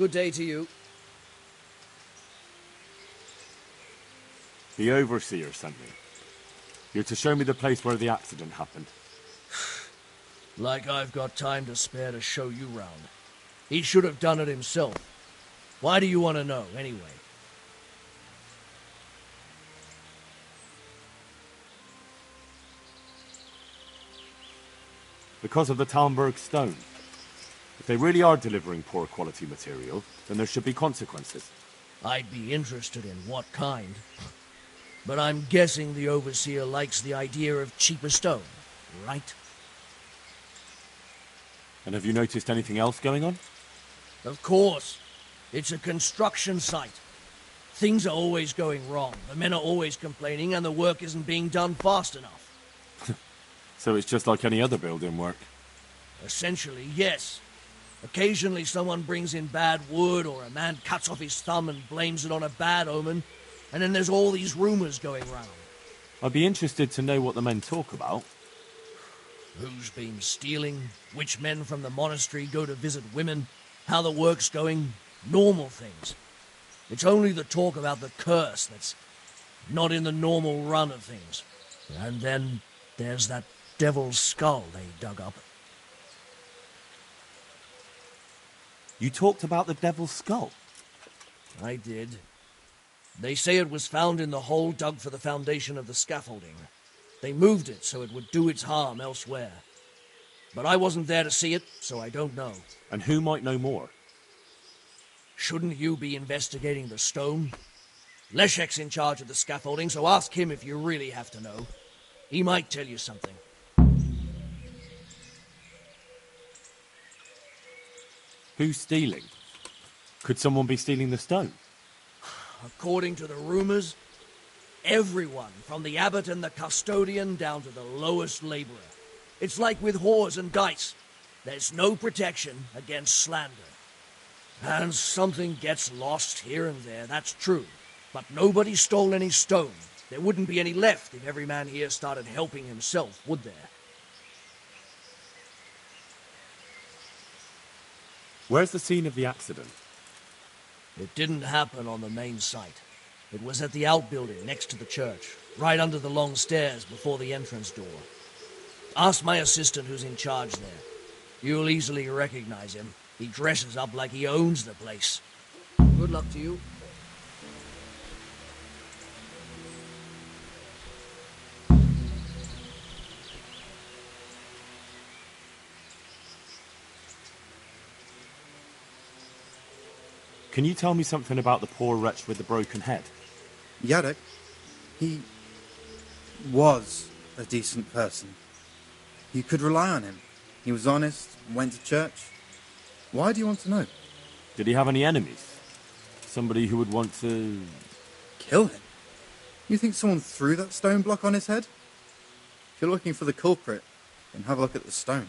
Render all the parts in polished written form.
Good day to you. The Overseer sent me. You're to show me the place where the accident happened. Like I've got time to spare to show you round. He should have done it himself. Why do you want to know, anyway? Because of the Talmberg stone. If they really are delivering poor quality material, then there should be consequences. I'd be interested in what kind. But I'm guessing the Overseer likes the idea of cheaper stone, right? And have you noticed anything else going on? Of course. It's a construction site. Things are always going wrong. The men are always complaining and the work isn't being done fast enough. So it's just like any other building work? Essentially, yes. Occasionally someone brings in bad wood or a man cuts off his thumb and blames it on a bad omen. And then there's all these rumors going round. I'd be interested to know what the men talk about. Who's been stealing, which men from the monastery go to visit women, how the work's going, normal things. It's only the talk about the curse that's not in the normal run of things. And then there's that devil's skull they dug up. You talked about the devil's skull? I did. They say it was found in the hole dug for the foundation of the scaffolding. They moved it so it would do its harm elsewhere. But I wasn't there to see it, so I don't know. And who might know more? Shouldn't you be investigating the stone? Leszek's in charge of the scaffolding, so ask him if you really have to know. He might tell you something. Who's stealing? Could someone be stealing the stone? According to the rumors, everyone, from the abbot and the custodian down to the lowest laborer. It's like with whores and dice. There's no protection against slander. And something gets lost here and there, that's true. But nobody stole any stone. There wouldn't be any left if every man here started helping himself, would there? Where's the scene of the accident? It didn't happen on the main site. It was at the outbuilding next to the church, right under the long stairs before the entrance door. Ask my assistant who's in charge there. You'll easily recognize him. He dresses up like he owns the place. Good luck to you. Can you tell me something about the poor wretch with the broken head? Yarek, he was a decent person. You could rely on him. He was honest, went to church. Why do you want to know? Did he have any enemies? Somebody who would want to... Kill him? You think someone threw that stone block on his head? If you're looking for the culprit, then have a look at the stone.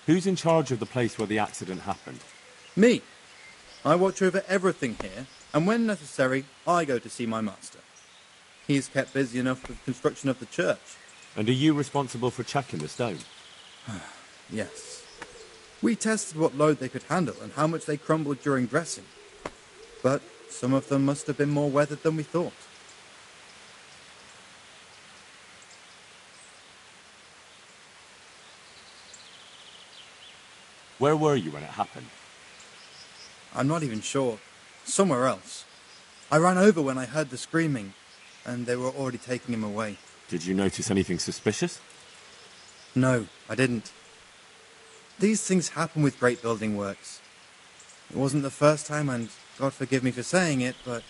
Who's in charge of the place where the accident happened? Me. I watch over everything here, and when necessary, I go to see my master. He is kept busy enough with the construction of the church. And are you responsible for checking the stone? Yes. We tested what load they could handle and how much they crumbled during dressing. But some of them must have been more weathered than we thought. Where were you when it happened? I'm not even sure. Somewhere else. I ran over when I heard the screaming, and they were already taking him away. Did you notice anything suspicious? No, I didn't. These things happen with great building works. It wasn't the first time, and God forgive me for saying it, but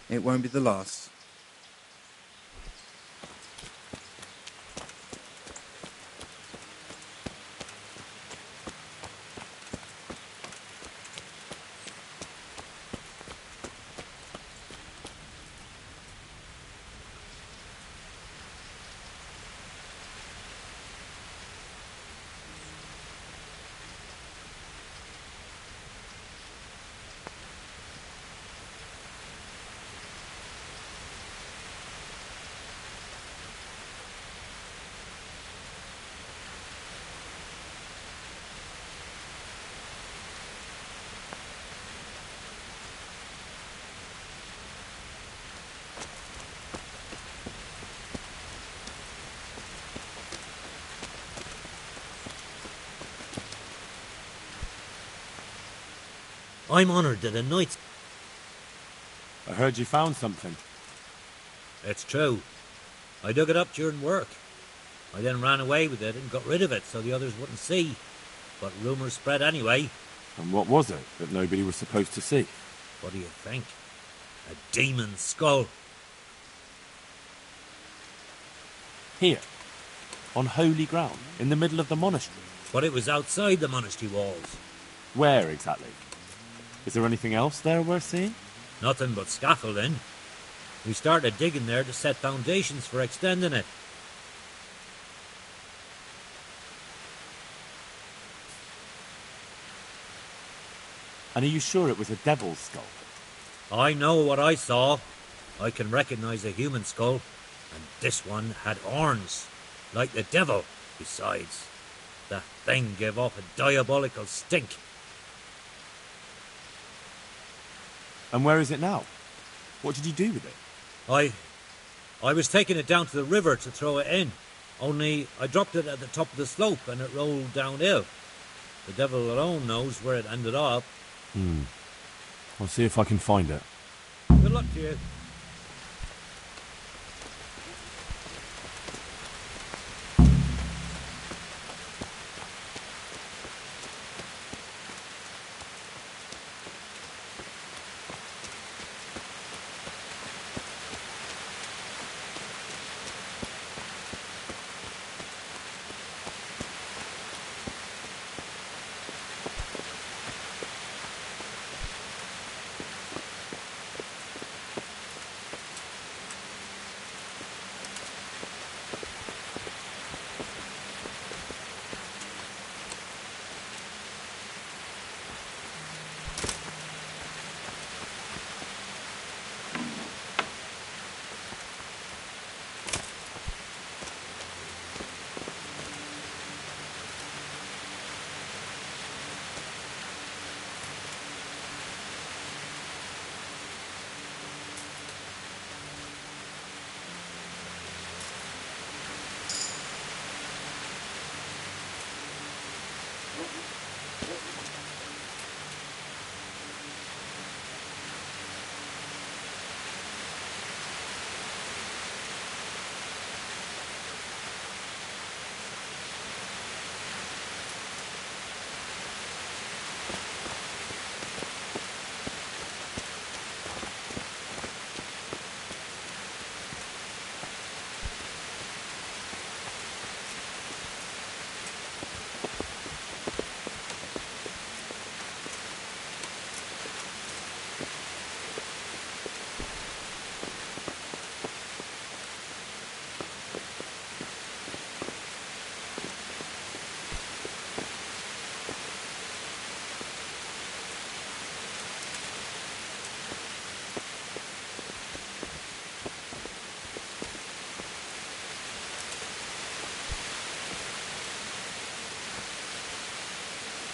it won't be the last. I'm honoured that a knight's... I heard you found something. It's true. I dug it up during work. I then ran away with it and got rid of it so the others wouldn't see. But rumours spread anyway. And what was it that nobody was supposed to see? What do you think? A demon's skull. Here, on holy ground, in the middle of the monastery. But it was outside the monastery walls. Where exactly? Is there anything else there worth seeing? Nothing but scaffolding. We started digging there to set foundations for extending it. And are you sure it was a devil's skull? I know what I saw. I can recognise a human skull. And this one had horns, like the devil. Besides, that thing gave off a diabolical stink. And where is it now? What did you do with it? I was taking it down to the river to throw it in. Only I dropped it at the top of the slope and it rolled downhill. The devil alone knows where it ended up. I'll see if I can find it. Good luck to you.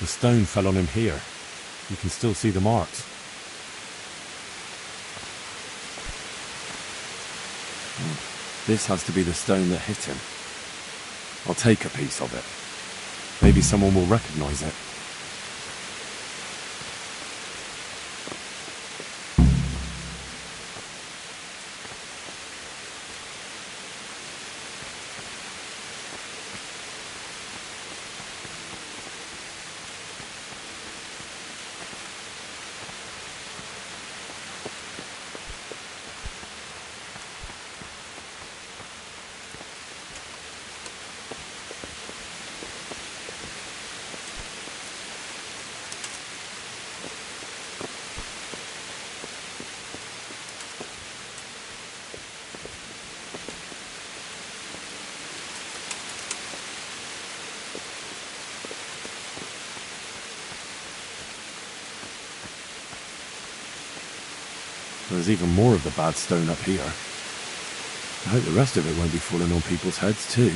The stone fell on him here. You can still see the marks. This has to be the stone that hit him. I'll take a piece of it. Maybe someone will recognize it. There's even more of the bad stone up here. I hope the rest of it won't be falling on people's heads too.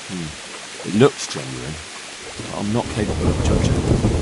It looks genuine, but I'm not capable of judging.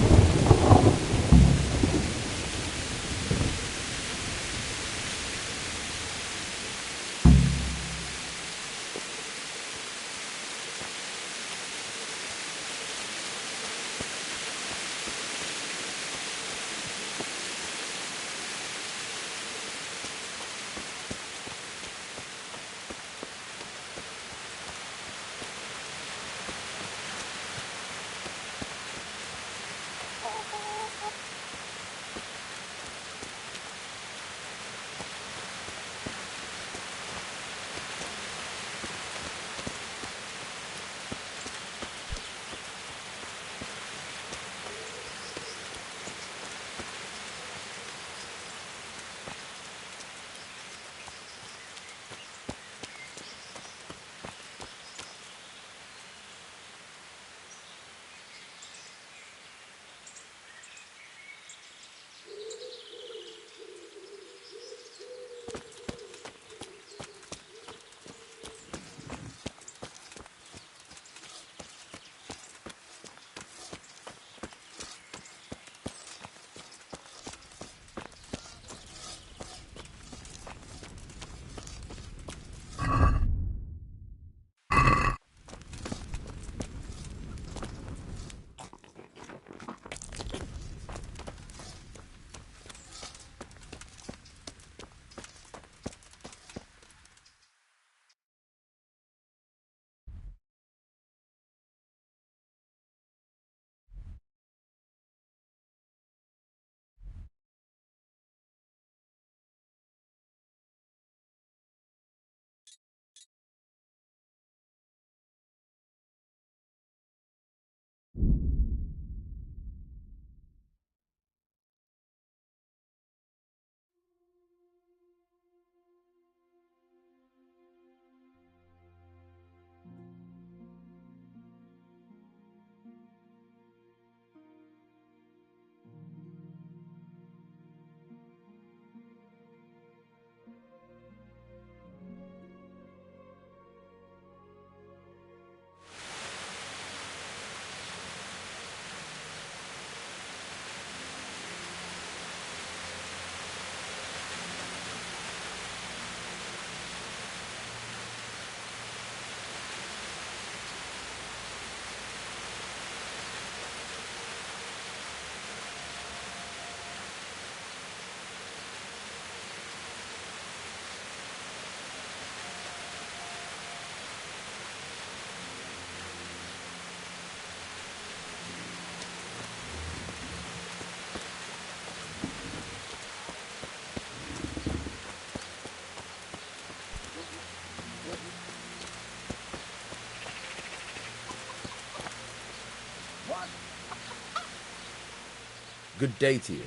Good day to you.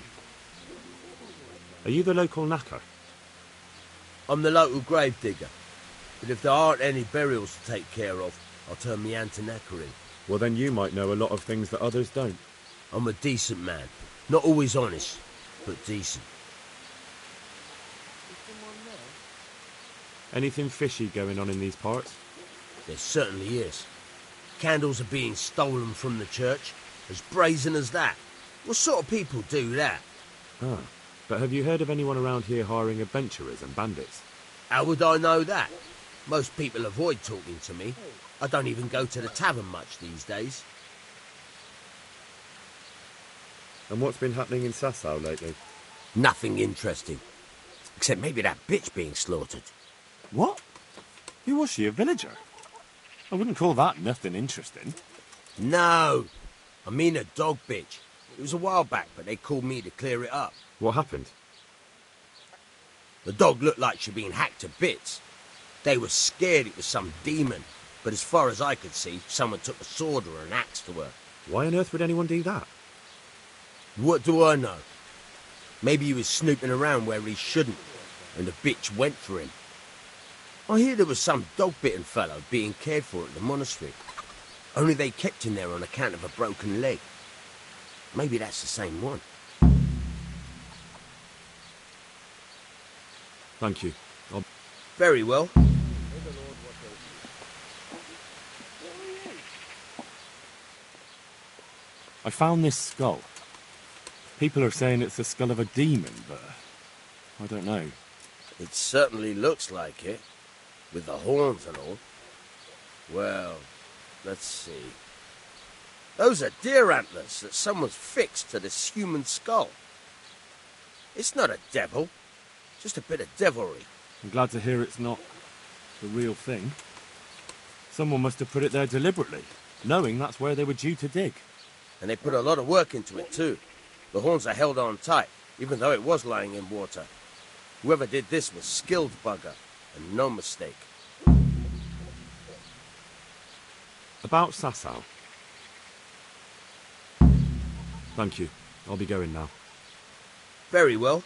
Are you the local knacker? I'm the local gravedigger, but if there aren't any burials to take care of, I'll turn me hand to knackering. Well, then you might know a lot of things that others don't. I'm a decent man. Not always honest, but decent. Anything fishy going on in these parts? There certainly is. Candles are being stolen from the church, as brazen as that. What sort of people do that? Ah, but have you heard of anyone around here hiring adventurers and bandits? How would I know that? Most people avoid talking to me. I don't even go to the tavern much these days. And what's been happening in Sasau lately? Nothing interesting. Except maybe that bitch being slaughtered. What? Who was she, a villager? I wouldn't call that nothing interesting. No, I mean a dog bitch. It was a while back, but they called me to clear it up. What happened? The dog looked like she'd been hacked to bits. They were scared it was some demon, but as far as I could see, someone took a sword or an axe to her. Why on earth would anyone do that? What do I know? Maybe he was snooping around where he shouldn't, and the bitch went for him. I hear there was some dog-bitten fellow being cared for at the monastery. Only they kept him there on account of a broken leg. Maybe that's the same one. Thank you. Very well. I found this skull. People are saying it's the skull of a demon, but I don't know. It certainly looks like it, with the horns and all. Well, let's see. Those are deer antlers that someone's fixed to this human skull. It's not a devil, just a bit of devilry. I'm glad to hear it's not the real thing. Someone must have put it there deliberately, knowing that's where they were due to dig. And they put a lot of work into it, too. The horns are held on tight, even though it was lying in water. Whoever did this was skilled bugger, and no mistake. About Sasau. Thank you. I'll be going now. Very well.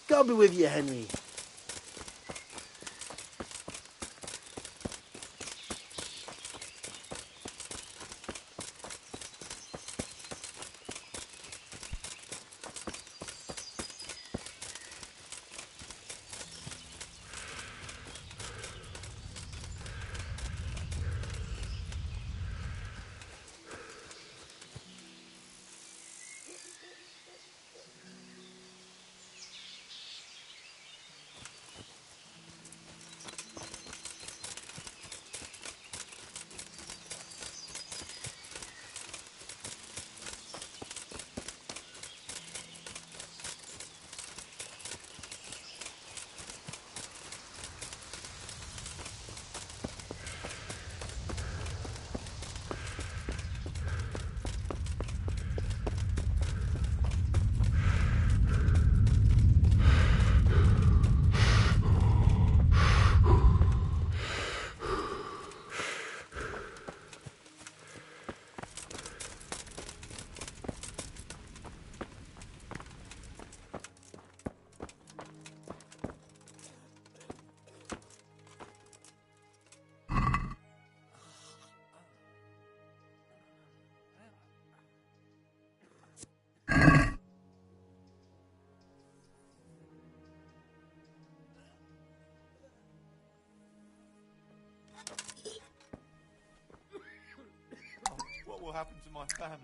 God be with you, Henry. What will happen to my family?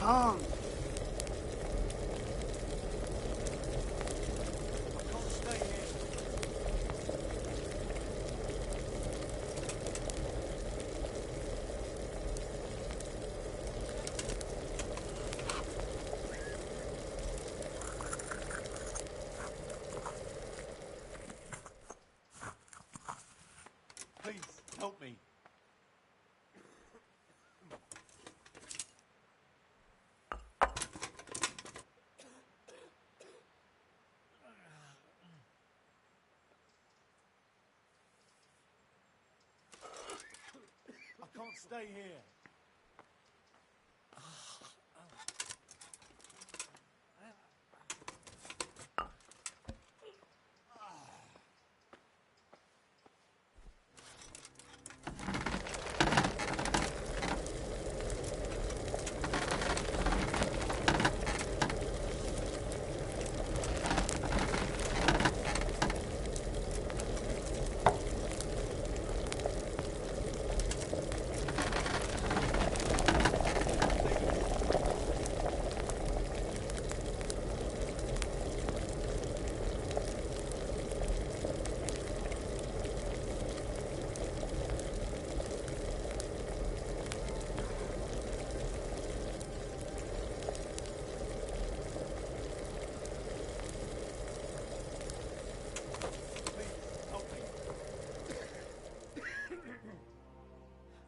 can't. Please, help me. I can't stay here.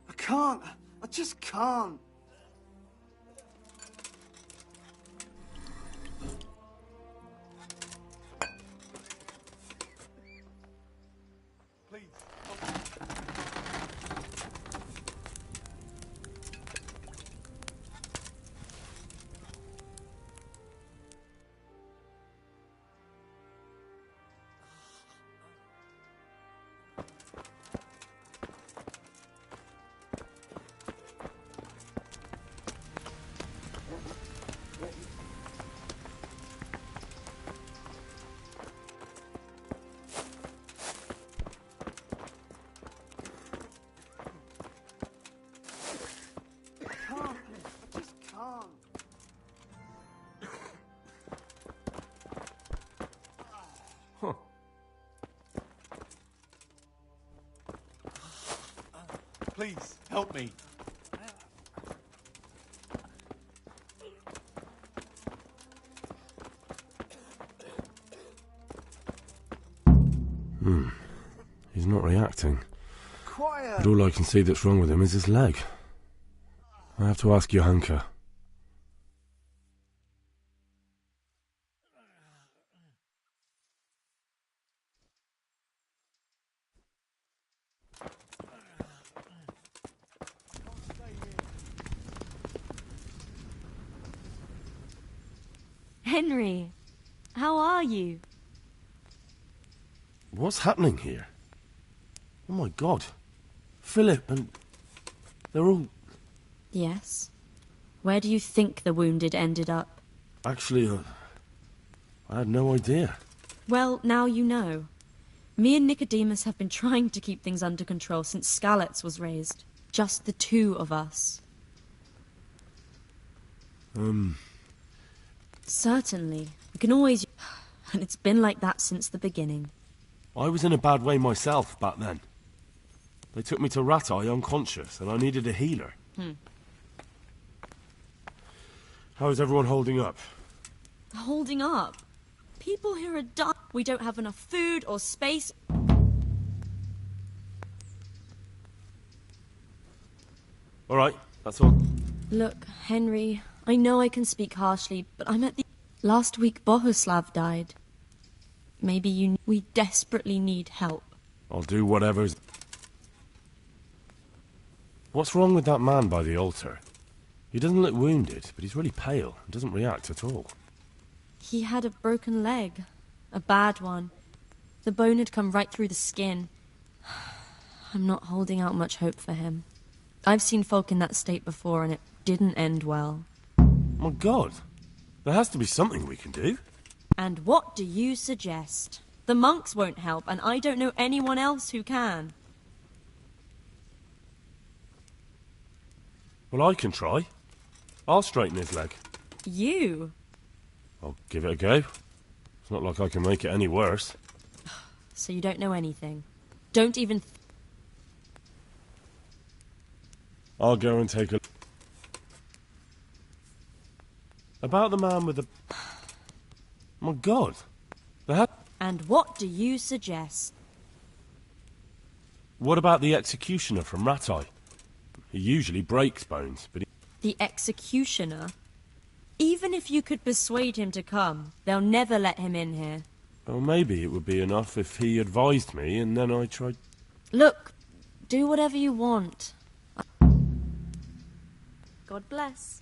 I can't. I just can't. Please, help me. I can't. I just can't. Please, help me. He's not reacting. Quiet. But all I can see that's wrong with him is his leg. I have to ask Johanka. Henry, how are you? What's happening here? Oh my god. Philip and... they're all... Yes. Where do you think the wounded ended up? Actually, I had no idea. Well, now you know. Me and Nicodemus have been trying to keep things under control since Skalitz was raised. Just the two of us. Certainly. We can always... And it's been like that since the beginning. I was in a bad way myself back then. They took me to Ratai unconscious, and I needed a healer. How is everyone holding up? Holding up? People here are dying. We don't have enough food or space. Alright, that's all. Look, Henry, I know I can speak harshly, but I'm at the... Last week Bohuslav died. Maybe you... We desperately need help. I'll do whatever's... What's wrong with that man by the altar? He doesn't look wounded, but he's really pale and doesn't react at all. He had a broken leg. A bad one. The bone had come right through the skin. I'm not holding out much hope for him. I've seen folk in that state before, and it didn't end well. My god. There has to be something we can do. And what do you suggest? The monks won't help, and I don't know anyone else who can. Well, I can try. I'll straighten his leg. You? I'll give it a go. It's not like I can make it any worse. So you don't know anything? Don't even... I'll go and take a... About the man with the... My God. And what do you suggest? What about the executioner from Ratai? He usually breaks bones, but he... The executioner? Even if you could persuade him to come, they'll never let him in here. Well, maybe it would be enough if he advised me and then I tried... Look, do whatever you want. God bless.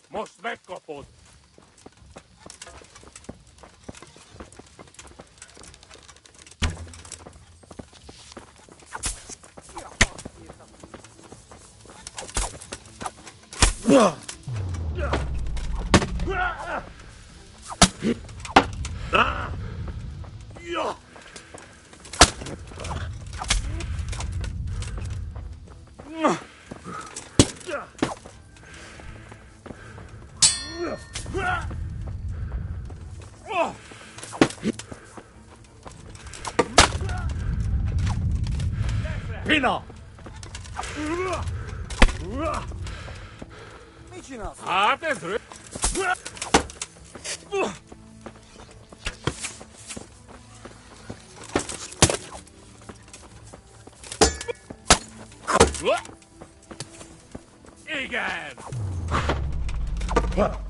Måste väcka på. Pina! Ah, dentro! Igen! Go!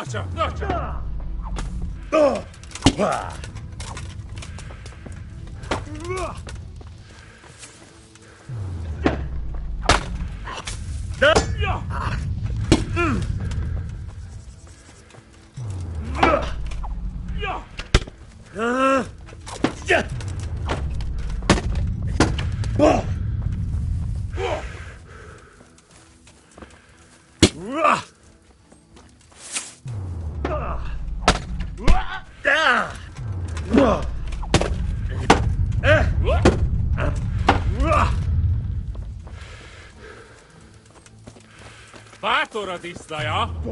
Gotcha! Gotcha! Bátor a tisztaja!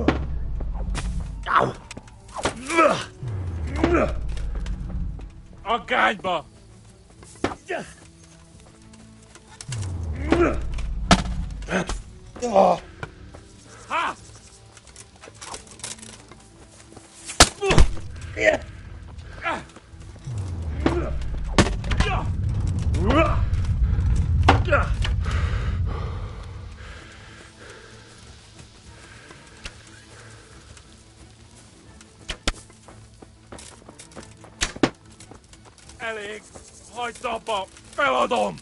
A gányba! Ha! Elég! Hagyd abba! Feladom!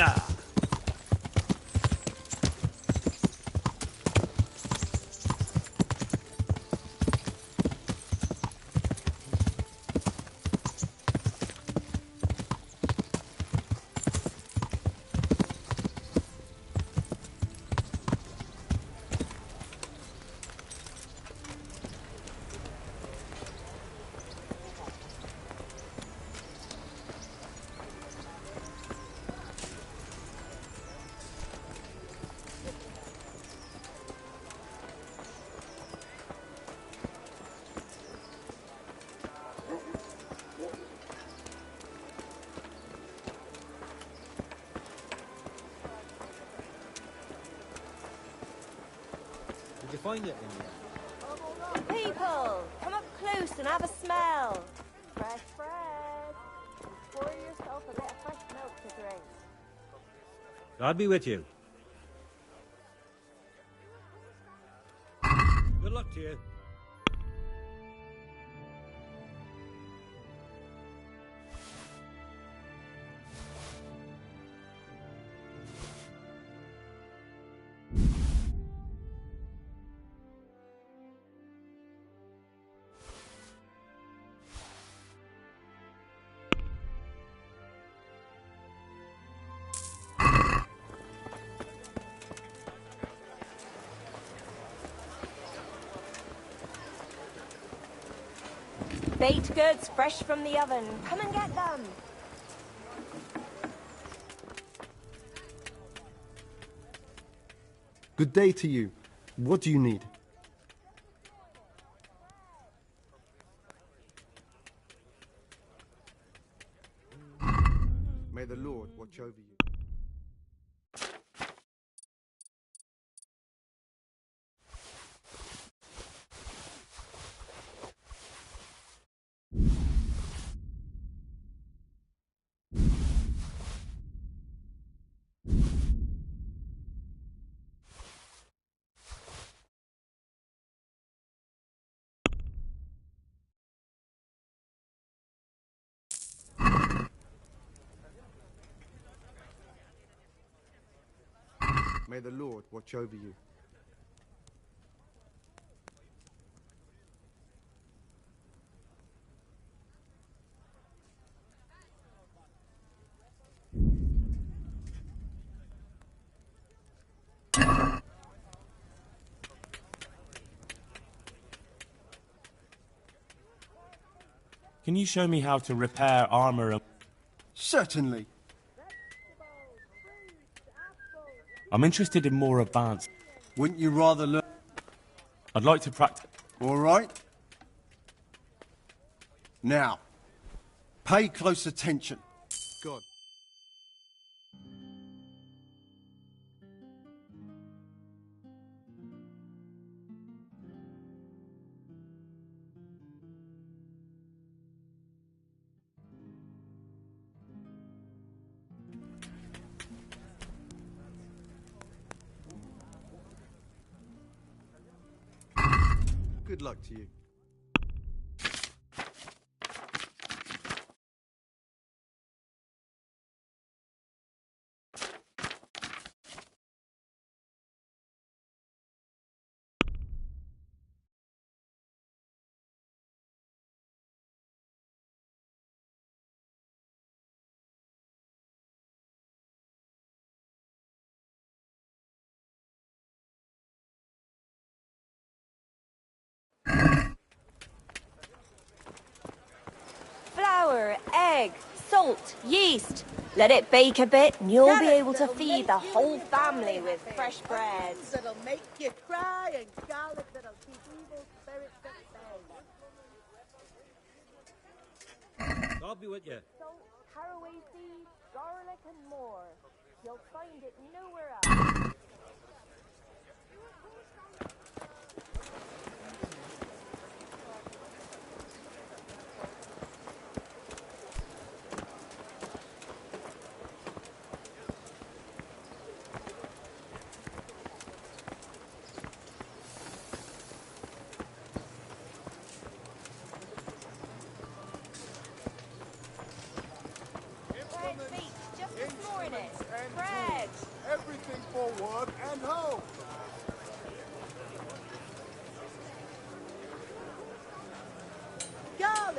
Yeah. Did you find it in there? People, come up close and have a smell. Fresh bread. Pour yourself a bit of fresh milk to drink. God be with you. Good luck to you. Baked goods fresh from the oven. Come and get them. Good day to you. What do you need? May the Lord watch over you. May the Lord watch over you. Can you show me how to repair armor and... Certainly. I'm interested in more advanced... Wouldn't you rather learn? I'd like to practice... All right. Now, pay close attention. God. Good luck to you. Flour, egg, salt, yeast. Let it bake a bit and you'll be able to feed the whole family with fresh bread. That'll make you cry and garlic that'll keep evil spirits at bay. God be with you. Salt, caraway seeds, garlic and more. You'll find it nowhere else.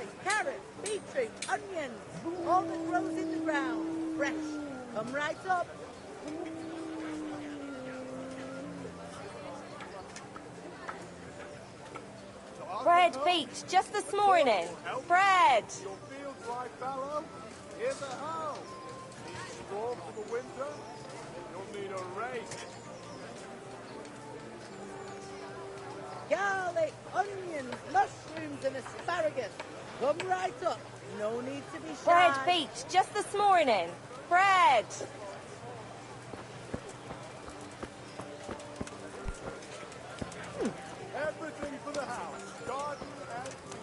garlic, carrots, beetroot, onions, all that grows in the ground. Fresh. Come right up. Bread baked just this morning. Bread. Your field dry fallow? Here's a hoe. Need straw for the winter? You'll need a rake. Garlic, onions, mushrooms and asparagus. Come right up. No need to be shy. Bread baked just this morning. Bread. Everything for the house. Garden and food.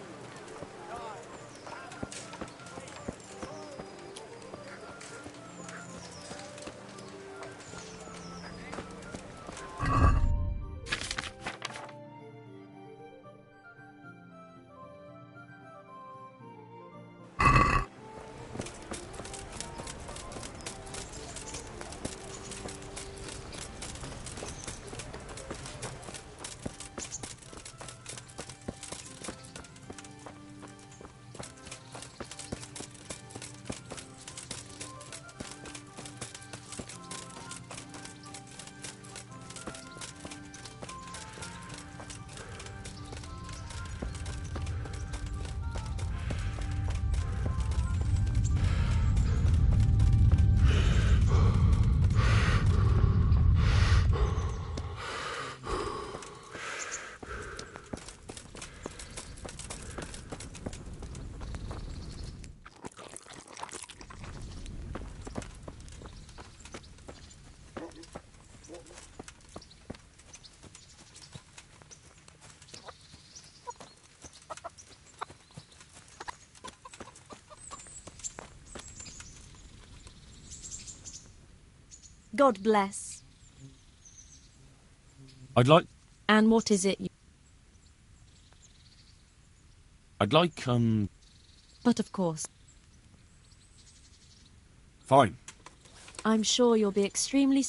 God bless. I'd like... And what is it you... I'd like, But of course, fine. I'm sure you'll be extremely...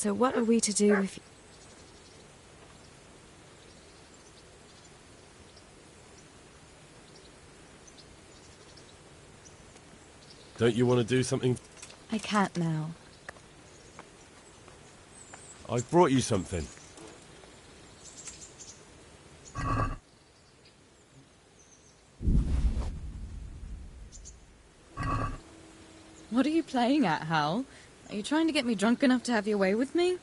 So what are we to do if... Don't you want to do something? I can't now. I've brought you something. What are you playing at, Hal? Are you trying to get me drunk enough to have your way with me?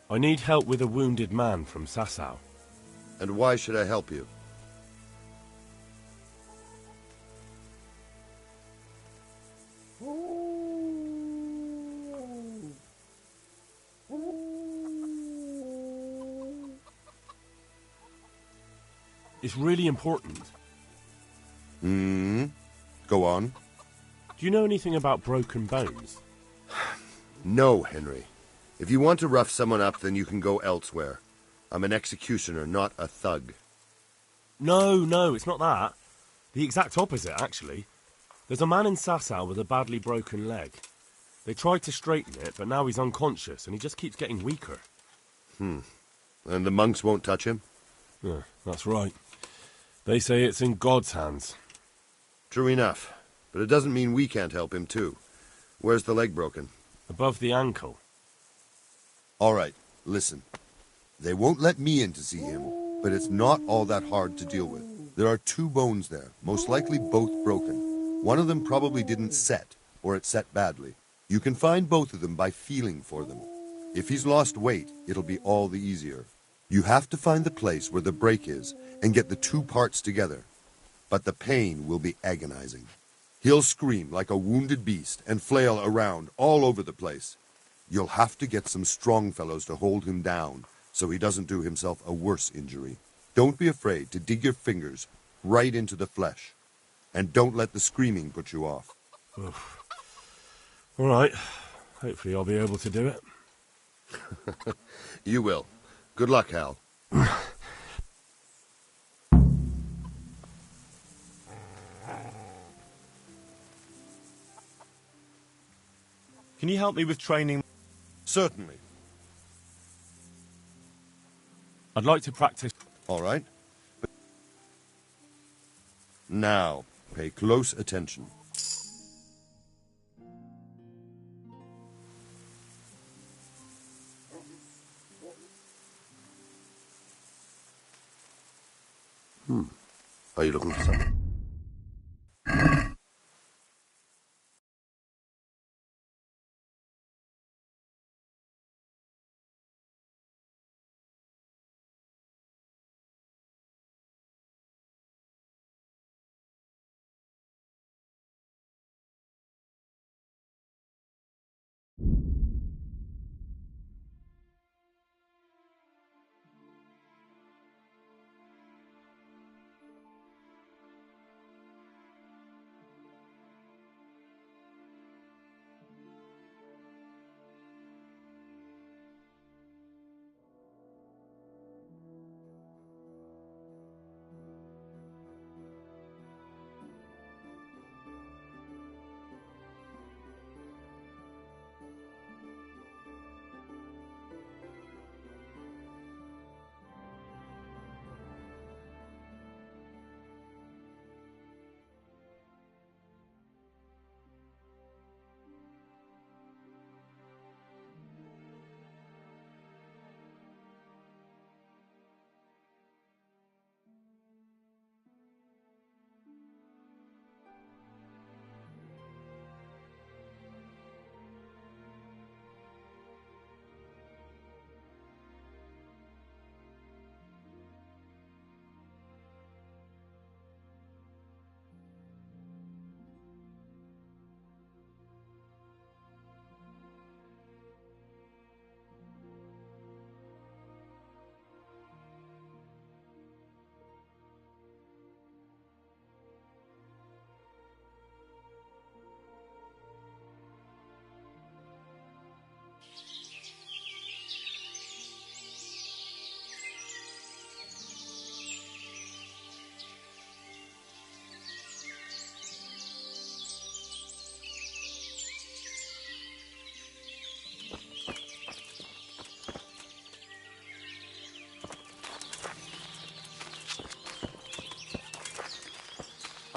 I need help with a wounded man from Sasau. And why should I help you? It's really important. Go on. Do you know anything about broken bones? No, Henry. If you want to rough someone up, then you can go elsewhere. I'm an executioner, not a thug. No, it's not that. The exact opposite, actually. There's a man in Sasau with a badly broken leg. They tried to straighten it, but now he's unconscious, and he just keeps getting weaker. And the monks won't touch him? Yeah, that's right. They say it's in God's hands. True enough. But it doesn't mean we can't help him, too. Where's the leg broken? Above the ankle. All right, listen. They won't let me in to see him, but it's not all that hard to deal with. There are 2 bones there, most likely both broken. One of them probably didn't set, or it set badly. You can find both of them by feeling for them. If he's lost weight, it'll be all the easier. You have to find the place where the break is and get the 2 parts together. But the pain will be agonizing. He'll scream like a wounded beast and flail around all over the place. You'll have to get some strong fellows to hold him down so he doesn't do himself a worse injury. Don't be afraid to dig your fingers right into the flesh. And don't let the screaming put you off. Oof. All right. Hopefully I'll be able to do it. You will. Good luck, Hal. Can you help me with training? Certainly. I'd like to practice. All right. Now, pay close attention. Are you looking for something?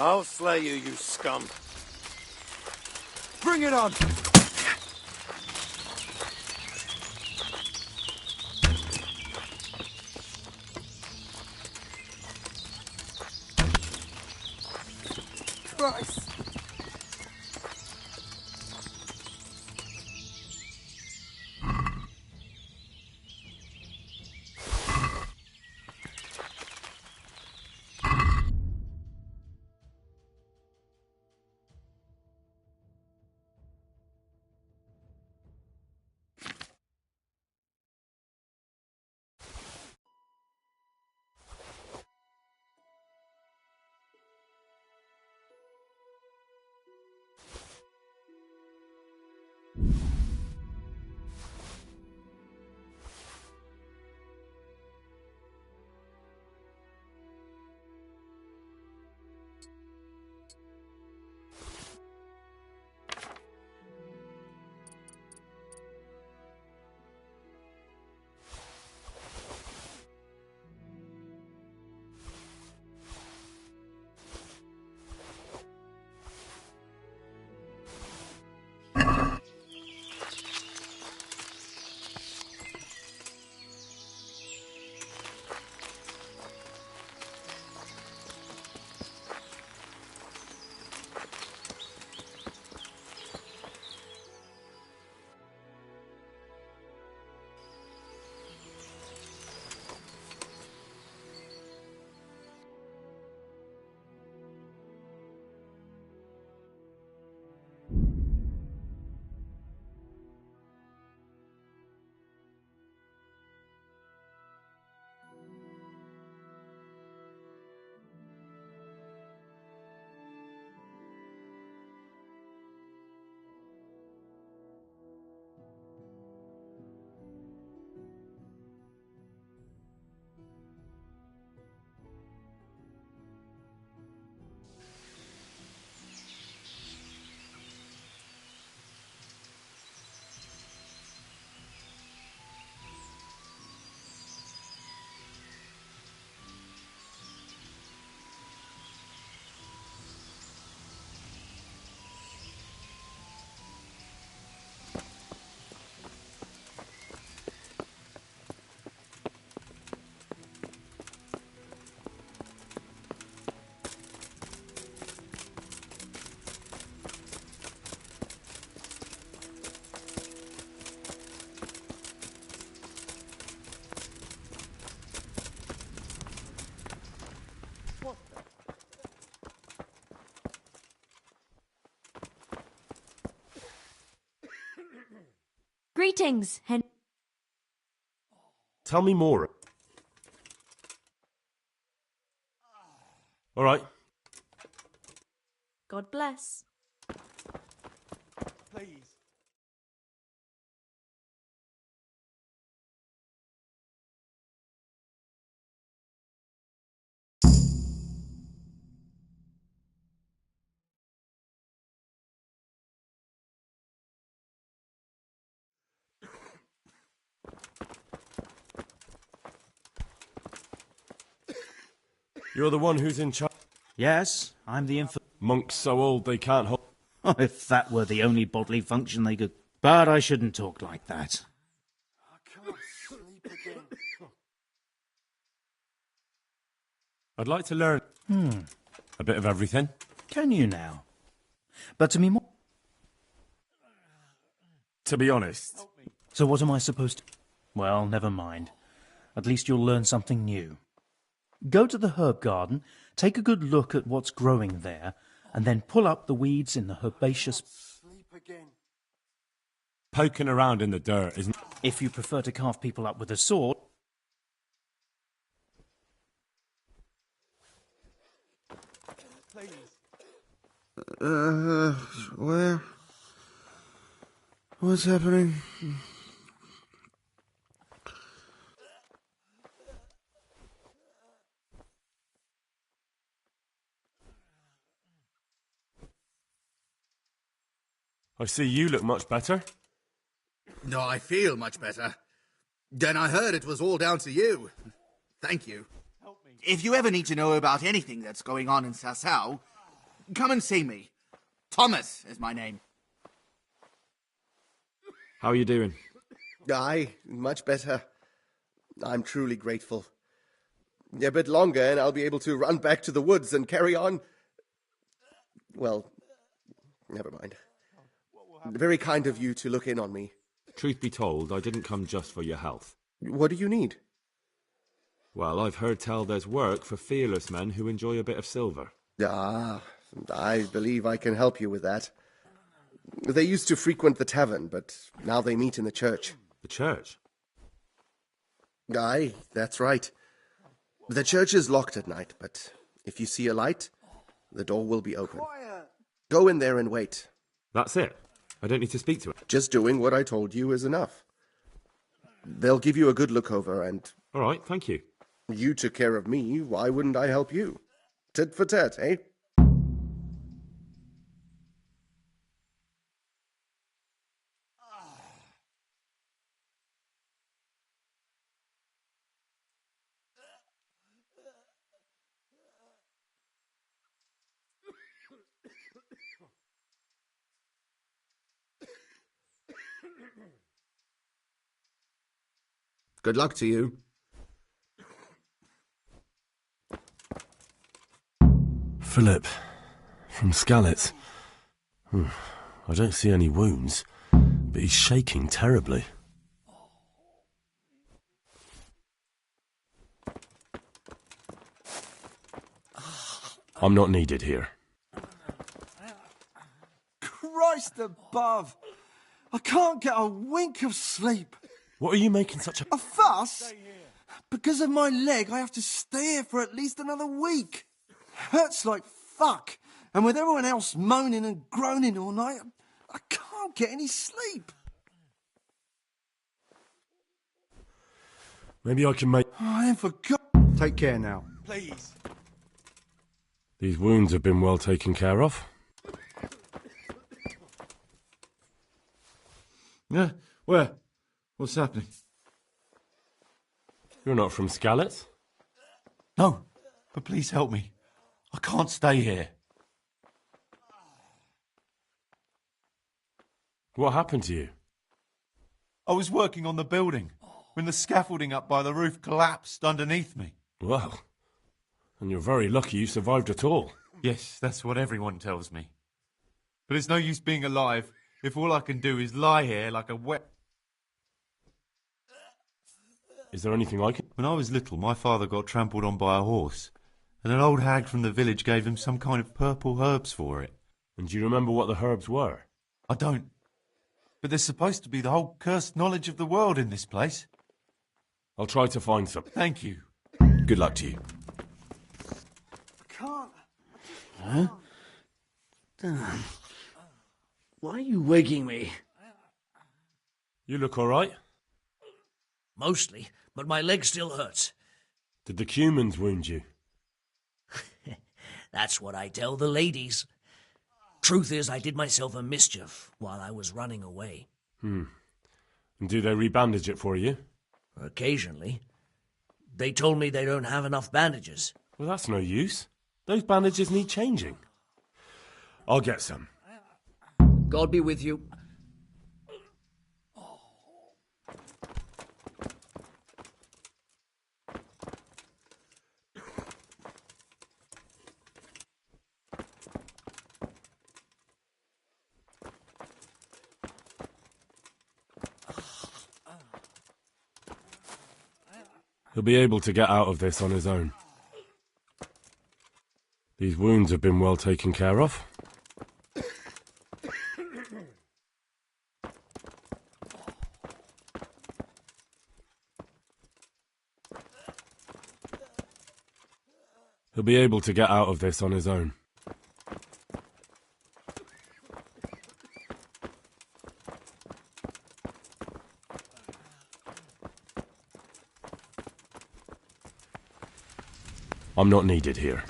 I'll slay you, you scum. Bring it on! Christ! Greetings, Tell me more. All right. God bless. Please. You're the one who's in charge. Yes, I'm the Monks so old they can't hold. Oh, if that were the only bodily function they could. But I shouldn't talk like that. I can't sleep again. I'd like to learn a bit of everything. Can you now? But to me more. To be honest. So what am I supposed to... Well, never mind. At least you'll learn something new. Go to the herb garden, take a good look at what's growing there, and then pull up the weeds in the herbaceous... Sleep again. Poking around in the dirt isn't... If you prefer to carve people up with a sword... Please. Where? What's happening? I see you look much better. No, I feel much better. Then I heard it was all down to you. Thank you. If you ever need to know about anything that's going on in Sasau, come and see me. Thomas is my name. How are you doing? Aye, much better. I'm truly grateful. A bit longer and I'll be able to run back to the woods and carry on. Well, never mind. Very kind of you to look in on me. Truth be told, I didn't come just for your health. What do you need? Well, I've heard tell there's work for fearless men who enjoy a bit of silver. Ah, I believe I can help you with that. They used to frequent the tavern, but now they meet in the church. The church? Aye, that's right. The church is locked at night, but if you see a light, the door will be open. Go in there and wait. That's it? I don't need to speak to it? Just doing what I told you is enough. They'll give you a good look over and... All right, thank you. You took care of me, why wouldn't I help you? Tit for tat, eh? Good luck to you. Philip, from Skalitz. I don't see any wounds, but he's shaking terribly. I'm not needed here. Christ above! I can't get a wink of sleep. What are you making such a... A fuss? Because of my leg, I have to stay here for at least another week. Hurts like fuck. And with everyone else moaning and groaning all night, I can't get any sleep. Maybe I can make... Oh, I ain't forgot. Take care now. Please. These wounds have been well taken care of. Yeah, where? What's happening? You're not from Skalitz? No, but please help me. I can't stay here. What happened to you? I was working on the building when the scaffolding up by the roof collapsed underneath me. Well, and you're very lucky you survived at all. Yes, that's what everyone tells me. But it's no use being alive if all I can do is lie here like a wet... Is there anything I can... When I was little, my father got trampled on by a horse, and an old hag from the village gave him some kind of purple herbs for it. And do you remember what the herbs were? I don't. But there's supposed to be the whole cursed knowledge of the world in this place. I'll try to find some. Thank you. Good luck to you. I can't. Huh? Damn. Why are you waking me? You look all right? Mostly, but my leg still hurts. Did the humans wound you? That's what I tell the ladies. Truth is, I did myself a mischief while I was running away. And do they rebandage it for you? Occasionally. They told me they don't have enough bandages. Well, that's no use. Those bandages need changing. I'll get some. God be with you. He'll be able to get out of this on his own. These wounds have been well taken care of. He'll be able to get out of this on his own. I'm not needed here.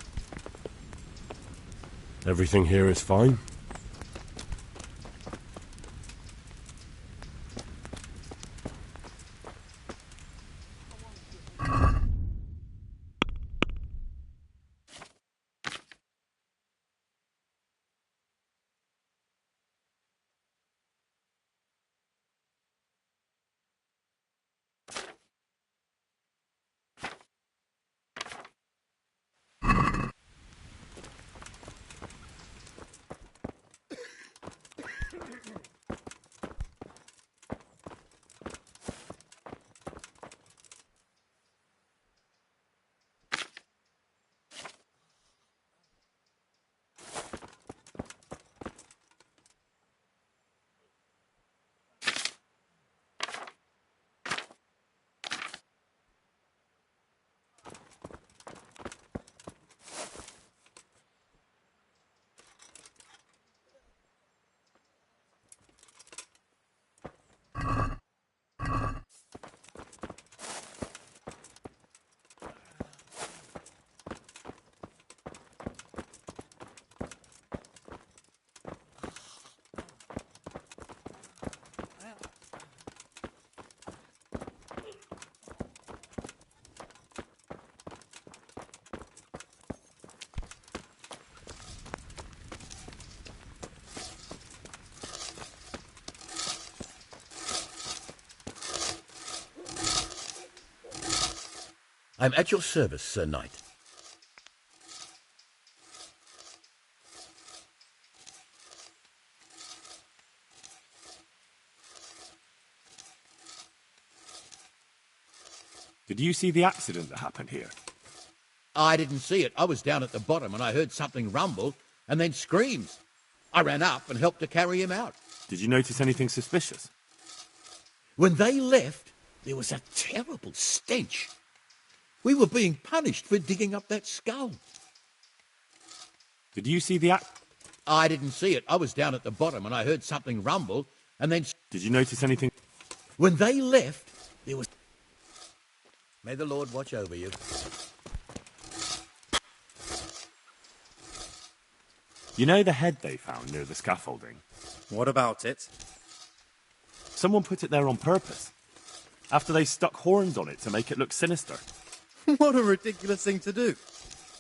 Everything here is fine. I'm at your service, Sir Knight. Did you see the accident that happened here? I didn't see it. I was down at the bottom and I heard something rumble and then screams. I ran up and helped to carry him out. Did you notice anything suspicious? When they left, there was a terrible stench. We were being punished for digging up that skull. Did you see the I didn't see it. I was down at the bottom and I heard something rumble and then... Did you notice anything? When they left, there was... May the Lord watch over you. You know the head they found near the scaffolding? What about it? Someone put it there on purpose. After they stuck horns on it to make it look sinister. What a ridiculous thing to do.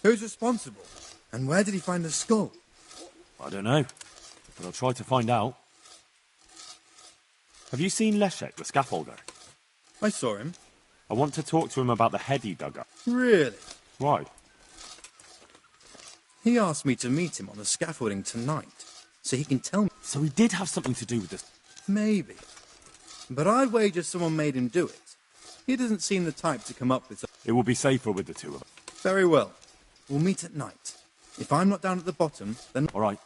Who's responsible? And where did he find the skull? I don't know, but I'll try to find out. Have you seen Leszek, the scaffolder? I saw him. I want to talk to him about the head he dug up. Really? Why? He asked me to meet him on the scaffolding tonight, so he can tell me. So he did have something to do with this? Maybe. But I'd wager someone made him do it. He doesn't seem the type to come up with... It will be safer with the two of them. Very well. We'll meet at night. If I'm not down at the bottom, then... All right.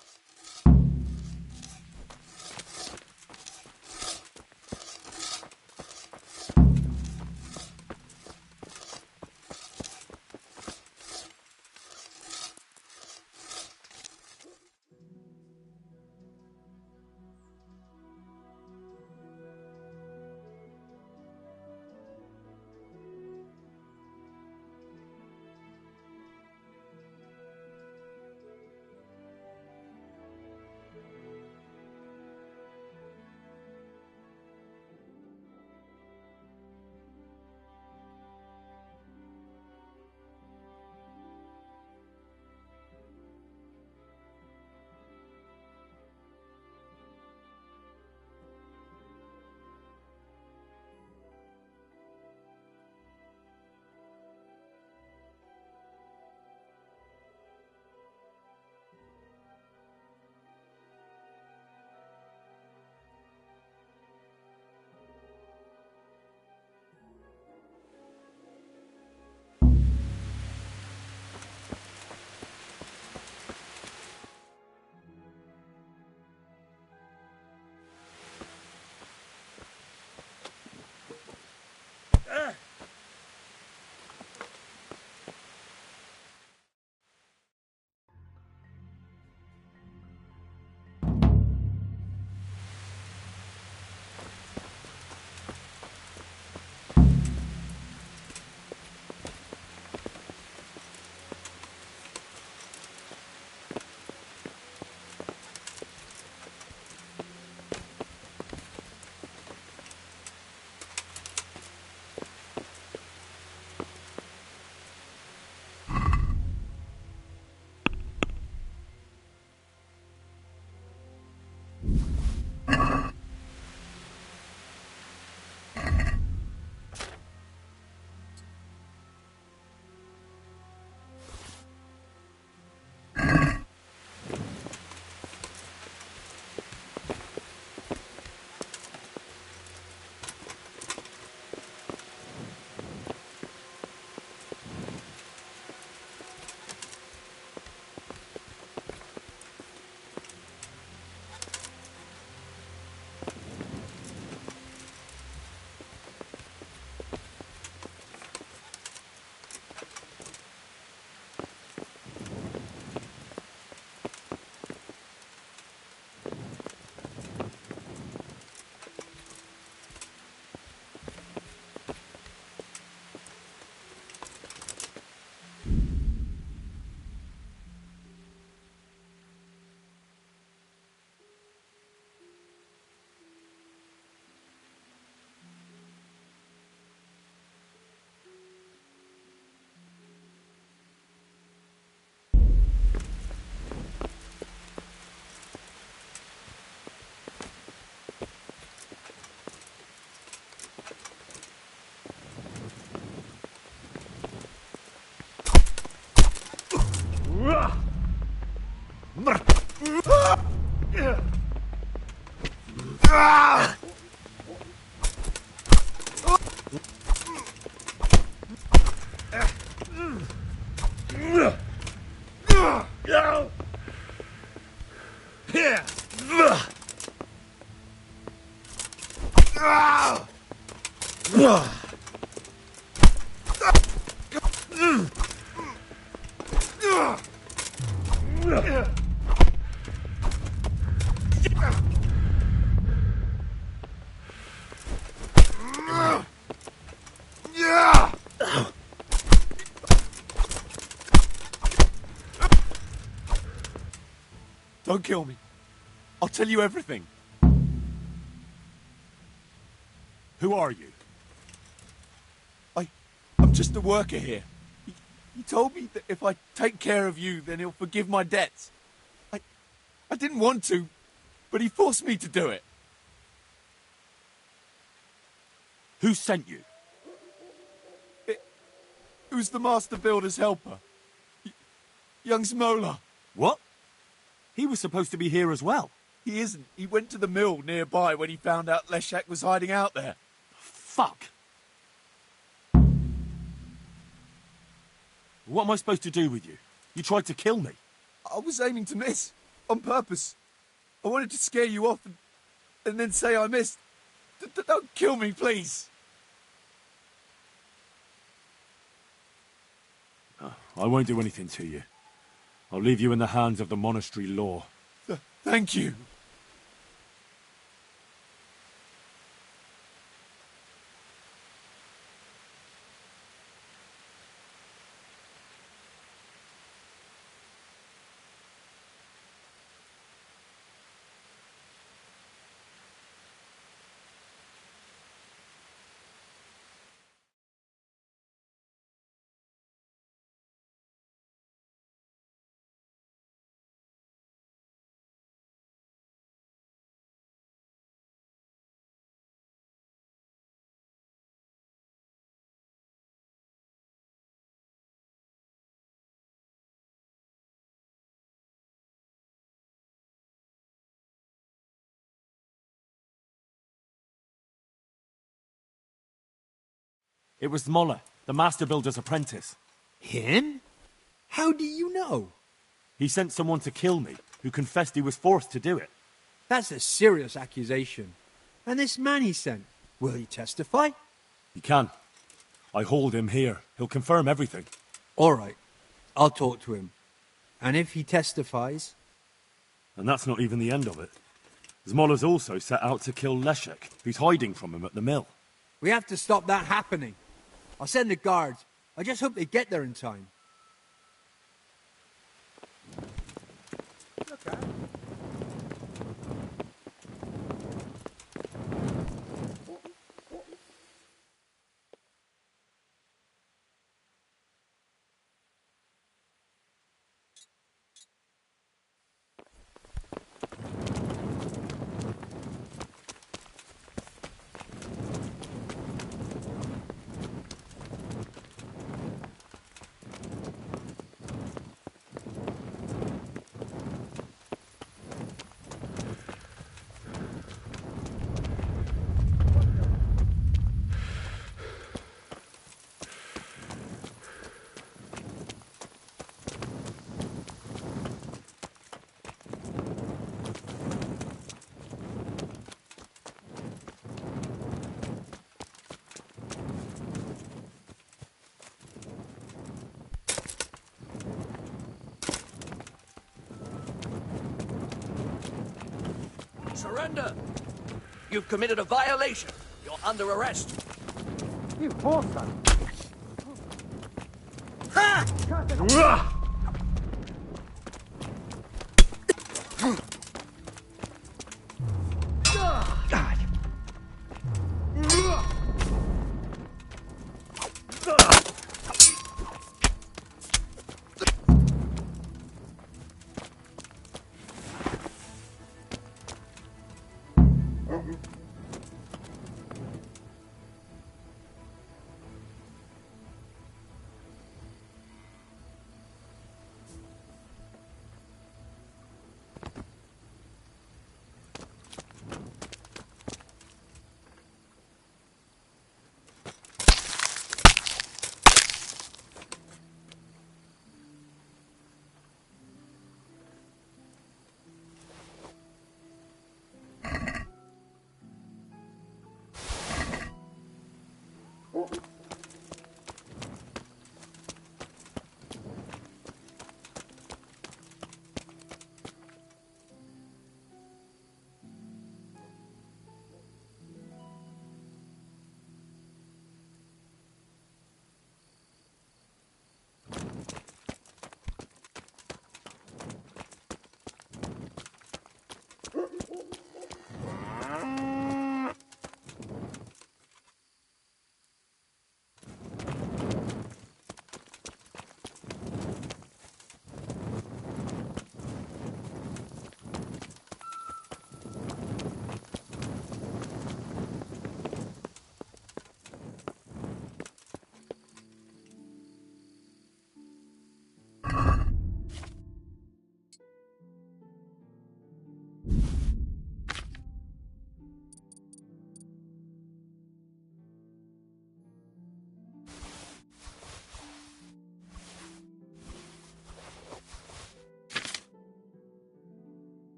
Don't kill me. I'll tell you everything. Who are you? I'm just a worker here. He told me that if I take care of you, then he'll forgive my debts. I didn't want to, but he forced me to do it. Who sent you? It was the master builder's helper. Young Smola. What? He was supposed to be here as well. He isn't. He went to the mill nearby when he found out Leshak was hiding out there. Fuck. What am I supposed to do with you? You tried to kill me. I was aiming to miss. On purpose. I wanted to scare you off and then say I missed. Don't kill me, please. I won't do anything to you. I'll leave you in the hands of the monastery law. Thank you. It was Smola, the master builder's apprentice. Him? How do you know? He sent someone to kill me, who confessed he was forced to do it. That's a serious accusation. And this man he sent, will he testify? He can. I hold him here. He'll confirm everything. All right. I'll talk to him. And if he testifies... And that's not even the end of it. Smola's also set out to kill Leshek, who's hiding from him at the mill. We have to stop that happening. I'll send the guards. I just hope they get there in time. Okay. Surrender! You've committed a violation. You're under arrest. You bastard! Ha!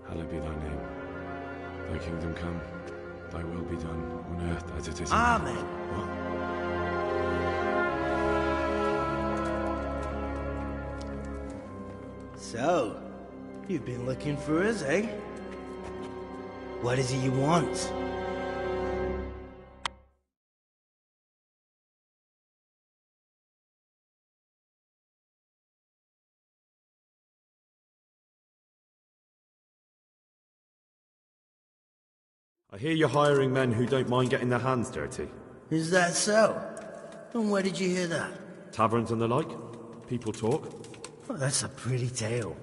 Hallowed be thy name. Thy kingdom come, thy will be done, on earth as it is in Amen. heaven. What? So, you've been looking for us, eh? What is it you want? I hear you're hiring men who don't mind getting their hands dirty. Is that so? And where did you hear that? Taverns and the like. People talk. Well, that's a pretty tale.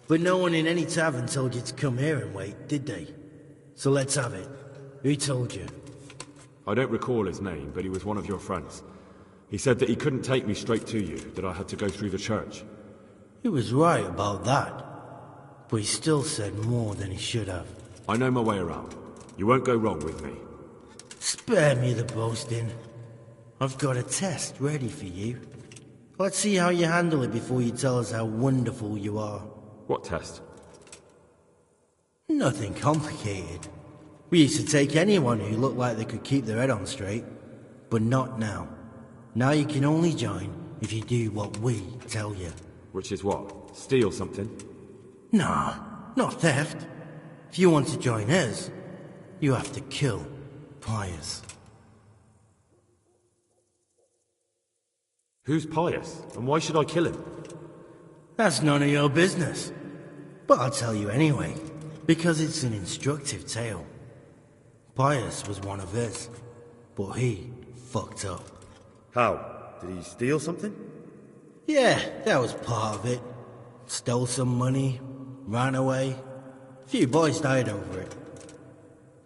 But no one in any tavern told you to come here and wait, did they? So let's have it. Who told you? I don't recall his name, but he was one of your friends. He said that he couldn't take me straight to you, that I had to go through the church. He was right about that. But he still said more than he should have. I know my way around. You won't go wrong with me. Spare me the boasting. I've got a test ready for you. Let's see how you handle it before you tell us how wonderful you are. What test? Nothing complicated. We used to take anyone who looked like they could keep their head on straight. But not now. Now you can only join if you do what we tell you. Which is what? Steal something? Nah, not theft. If you want to join us, you have to kill Pius. Who's Pius, and why should I kill him? That's none of your business. But I'll tell you anyway, because it's an instructive tale. Pius was one of his, but he fucked up. How? Did he steal something? Yeah, that was part of it. Stole some money, ran away. A few boys died over it.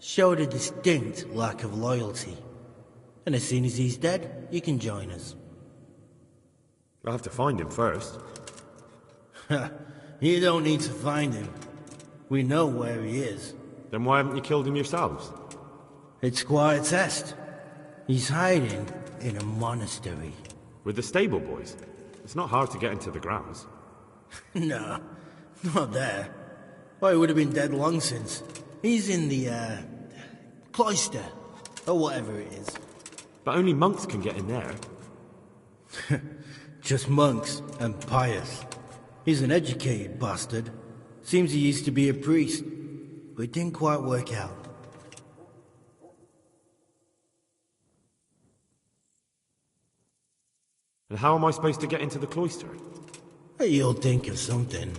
Showed a distinct lack of loyalty. And as soon as he's dead, you can join us. I'll have to find him first. You don't need to find him. We know where he is. Then why haven't you killed him yourselves? It's quite a test. He's hiding in a monastery. With the stable boys? It's not hard to get into the grounds. No, not there. Well, he would have been dead long since. He's in the, cloister, or whatever it is. But only monks can get in there. Just monks and Pius. He's an educated bastard. Seems he used to be a priest, but it didn't quite work out. And how am I supposed to get into the cloister? You'll think of something.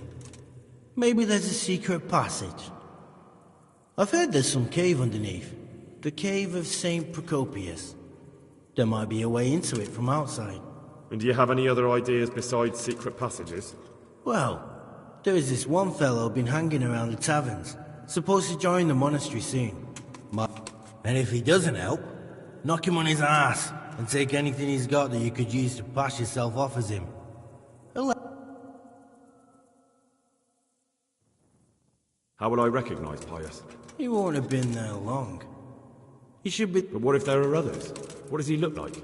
Maybe there's a secret passage. I've heard there's some cave underneath. The cave of St. Procopius. There might be a way into it from outside. And do you have any other ideas besides secret passages? Well, there is this one fellow been hanging around the taverns. Supposed to join the monastery soon. And if he doesn't help, knock him on his ass and take anything he's got that you could use to pass yourself off as him. How will I recognize Pius? He won't have been there long. He should be... But what if there are others? What does he look like?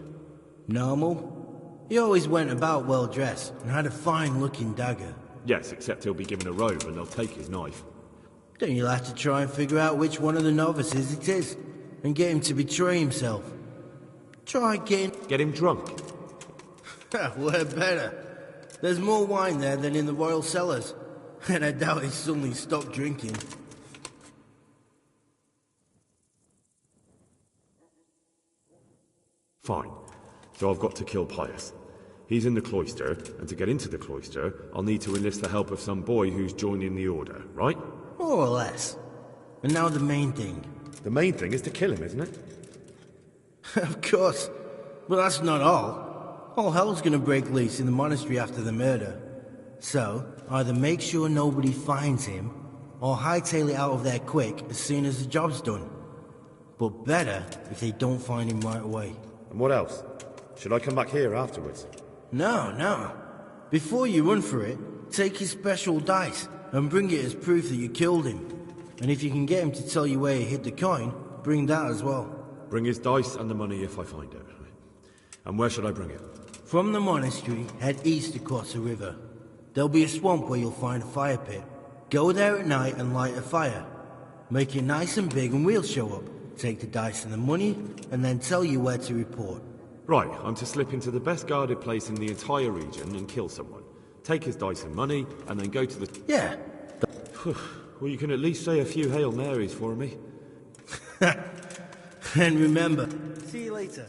Normal. He always went about well dressed and had a fine-looking dagger. Yes, except he'll be given a robe and they'll take his knife. Then you'll have to try and figure out which one of the novices it is, and get him to betray himself. Try getting... Get him drunk? We're better. There's more wine there than in the royal cellars, and I doubt he suddenly stopped drinking. Fine. So I've got to kill Pius. He's in the cloister, and to get into the cloister, I'll need to enlist the help of some boy who's joining the order, right? More or less. And now the main thing. The main thing is to kill him, isn't it? Of course. But that's not all. All hell's gonna break loose in the monastery after the murder. So, either make sure nobody finds him, or hightail it out of there quick as soon as the job's done. But better if they don't find him right away. And what else? Should I come back here afterwards? No. Before you run for it, take his special dice and bring it as proof that you killed him. And if you can get him to tell you where he hid the coin, bring that as well. Bring his dice and the money if I find it. And where should I bring it? From the monastery, head east across the river. There'll be a swamp where you'll find a fire pit. Go there at night and light a fire. Make it nice and big and we'll show up. Take the dice and the money, and then tell you where to report. Right, I'm to slip into the best guarded place in the entire region and kill someone. Take his dice and money, and then go to the... Yeah. Well, you can at least say a few Hail Marys for me. And remember, see you later.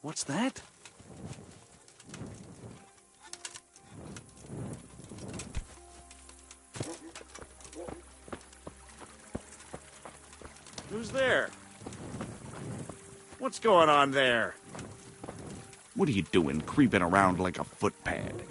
What's that? Who's there? What's going on there? What are you doing, creeping around like a footpad?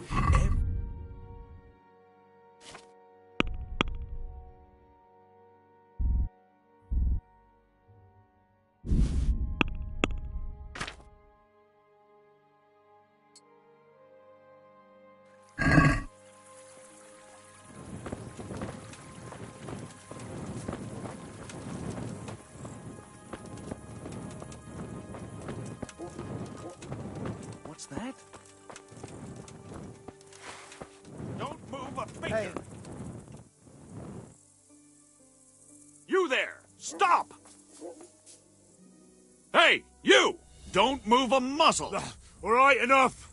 What's that? Don't move a finger! Hey. You there! Stop! Hey, you! Don't move a muscle! All right, enough!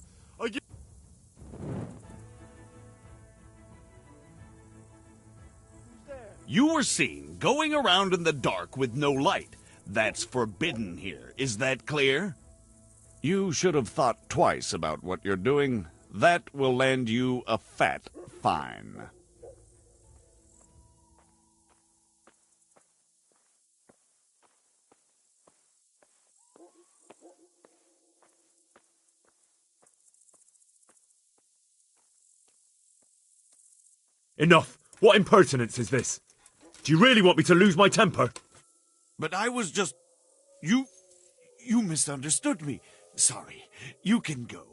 You were seen going around in the dark with no light. That's forbidden here. Is that clear? You should have thought twice about what you're doing. That will land you a fat fine. Enough! What impertinence is this? Do you really want me to lose my temper? But I was just... You misunderstood me. Sorry. You can go.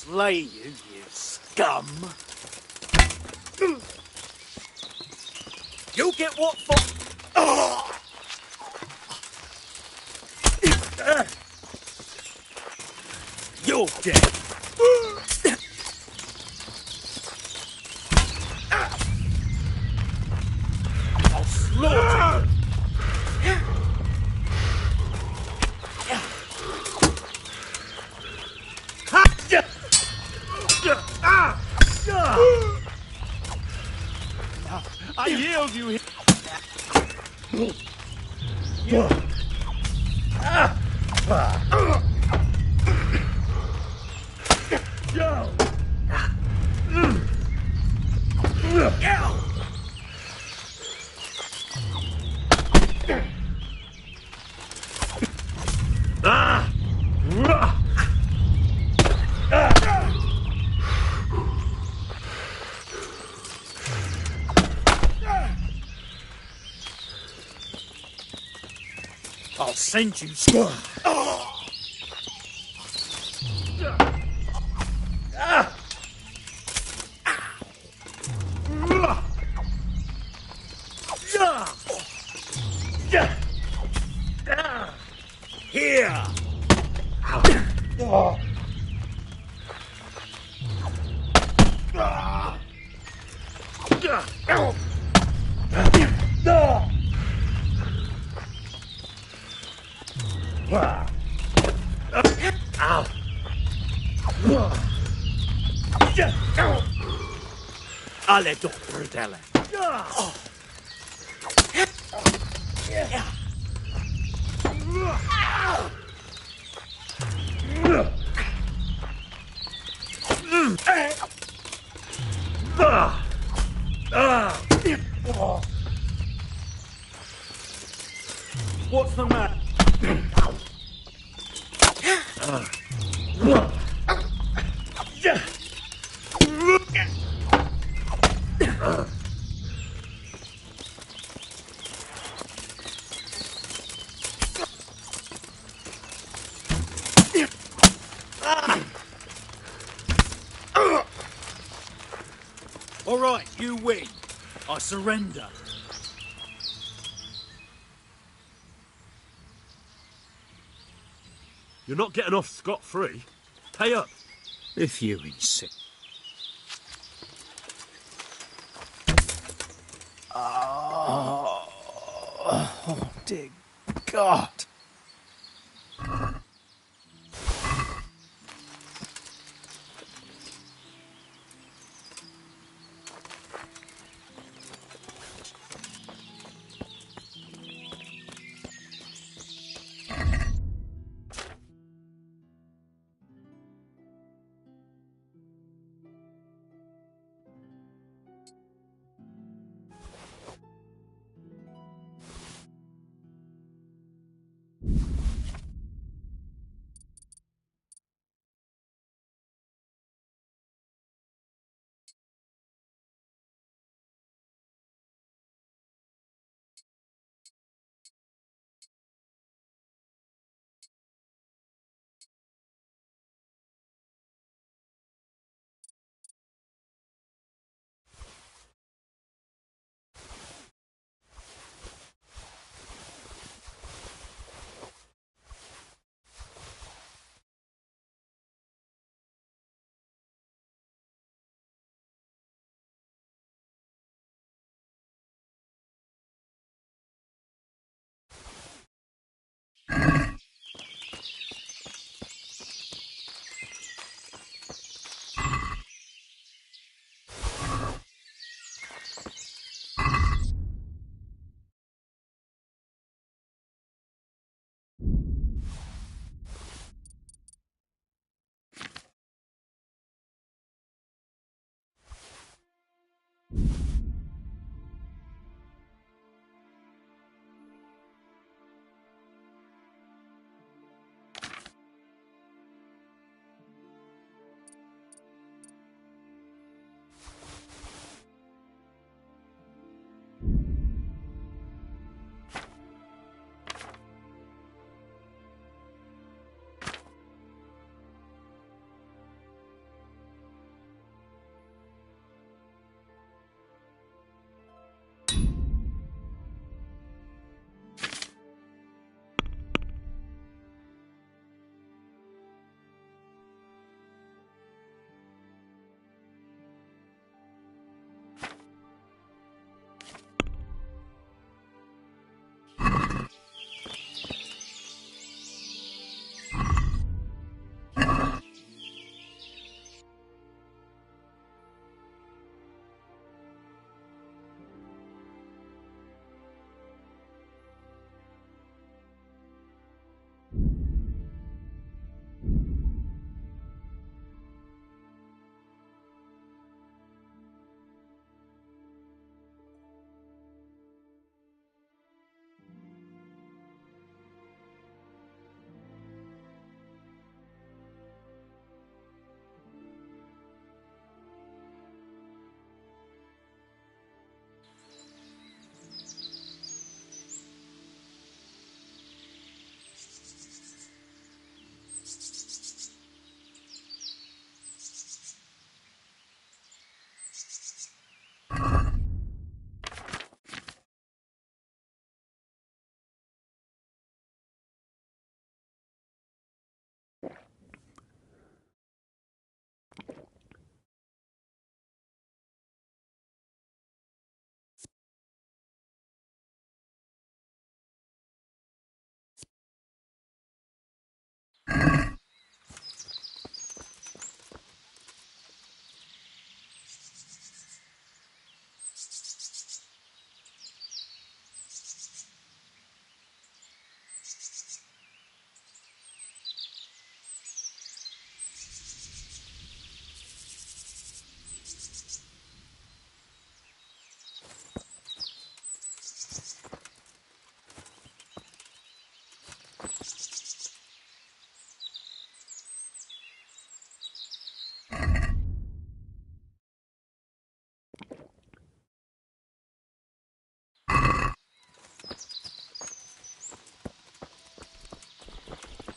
slay you, you scum. You get what for... Oh! You're dead. I'll slaughter you. I yield you here. I'll send you squad. Here. Alle doppertelle. What's the matter? All right, you win. I surrender. You're not getting off scot-free. Pay up. If you insist. Oh, dear God.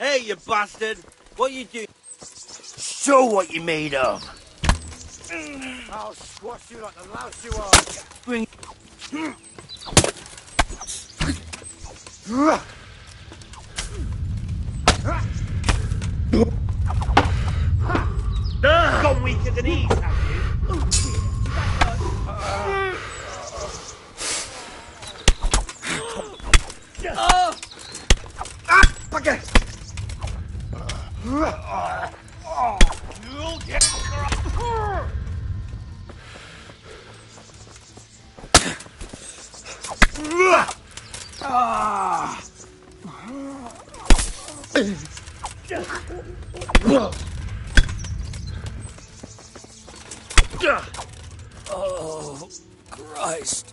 Hey, you bastard! What you do? Show what you're made of. I'll squash you like the louse you are. Bring. Gone weaker than ease, have you? Okay. You'll get. Oh, Christ.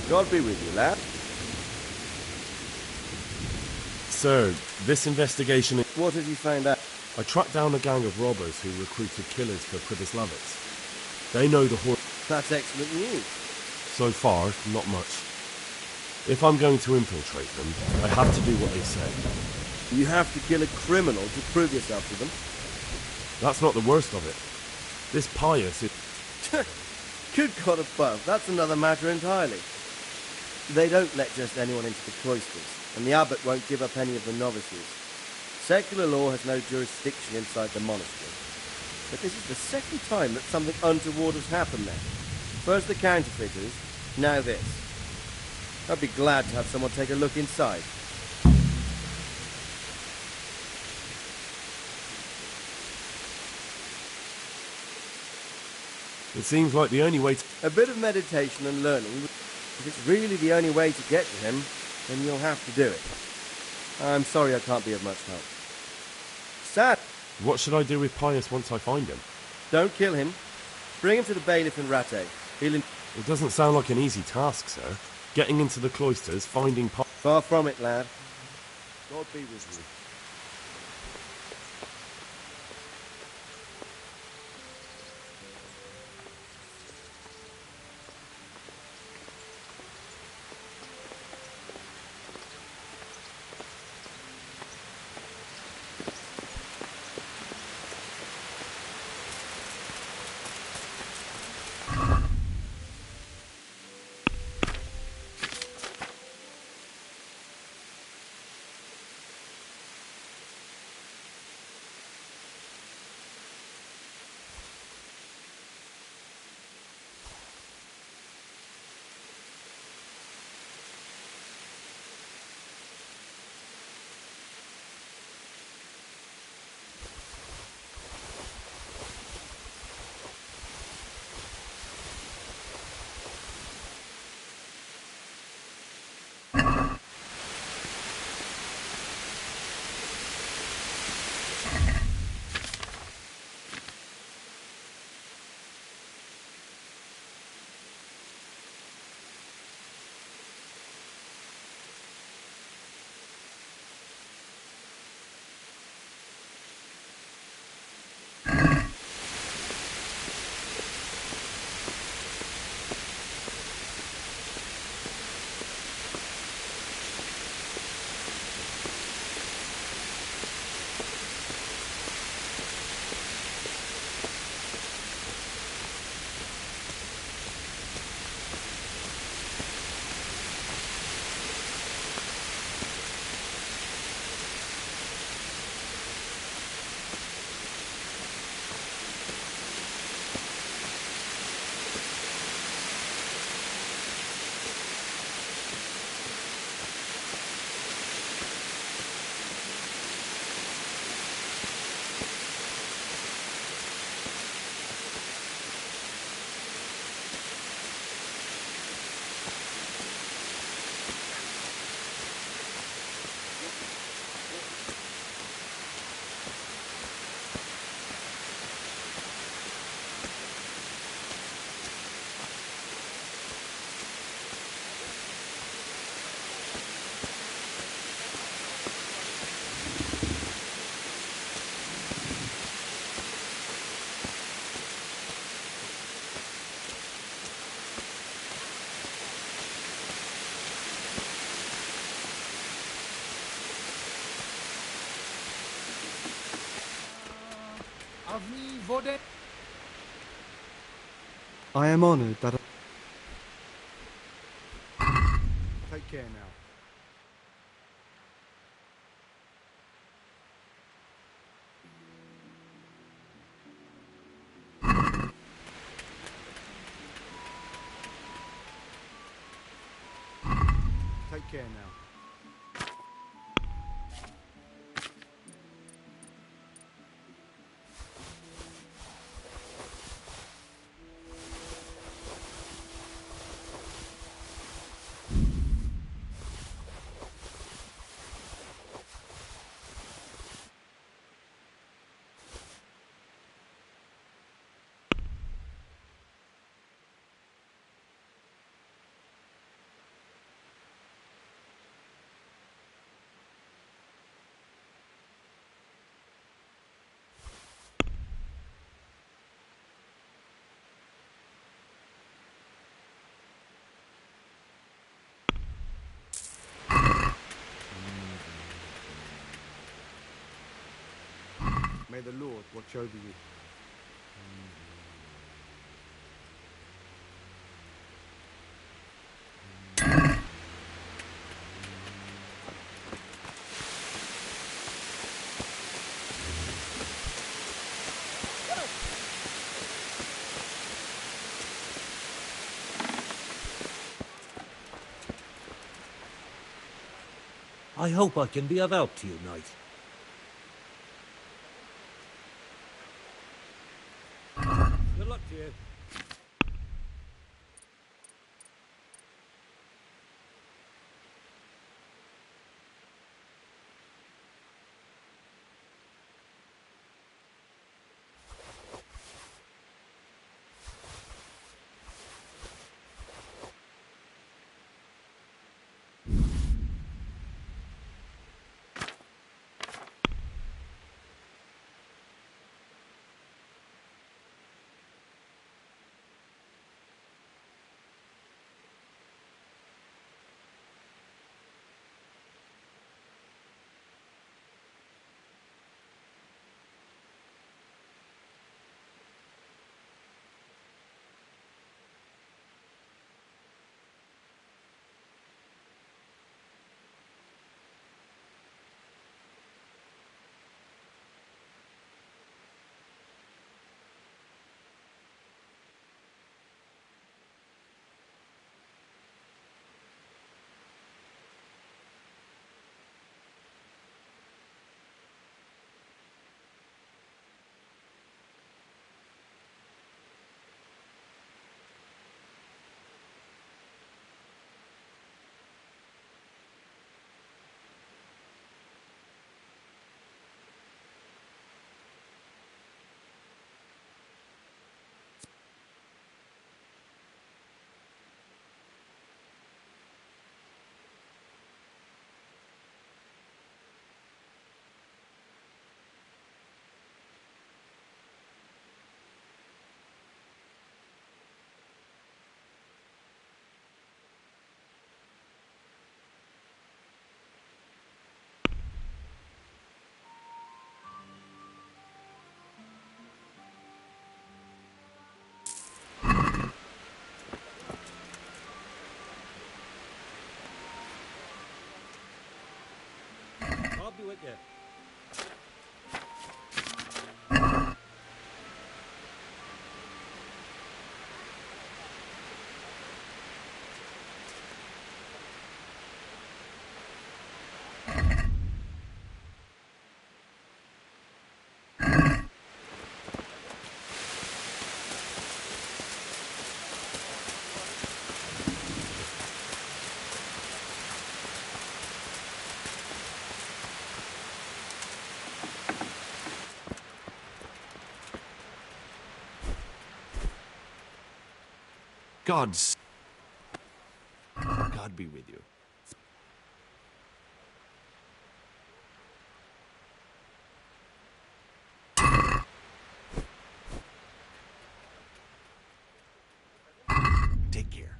God be with you, lad. Sir, this investigation... What have you found out? I tracked down a gang of robbers who recruited killers for Pribyslavitz. They know the horse... That's excellent news. So far, not much. If I'm going to infiltrate them, I have to do what they say. You have to kill a criminal to prove yourself to them. That's not the worst of it. This Pius is... Good God above, that's another matter entirely. They don't let just anyone into the cloisters, and the abbot won't give up any of the novices. Secular law has no jurisdiction inside the monastery. But this is the second time that something untoward has happened there. First the counterfeiters, now this. I'd be glad to have someone take a look inside. It seems like the only way to... A bit of meditation and learning. If it's really the only way to get to him, then you'll have to do it. I'm sorry I can't be of much help. Sad. What should I do with Pius once I find him? Don't kill him. Bring him to the bailiff in Rattay. It doesn't sound like an easy task, sir. Getting into the cloisters, finding Pius... Far from it, lad. God be with you. I am honoured that... Take care now. Take care now. May the Lord watch over you. I hope I can be of help to you, knight. Good luck to you. I'll be with you. God be with you. Take care.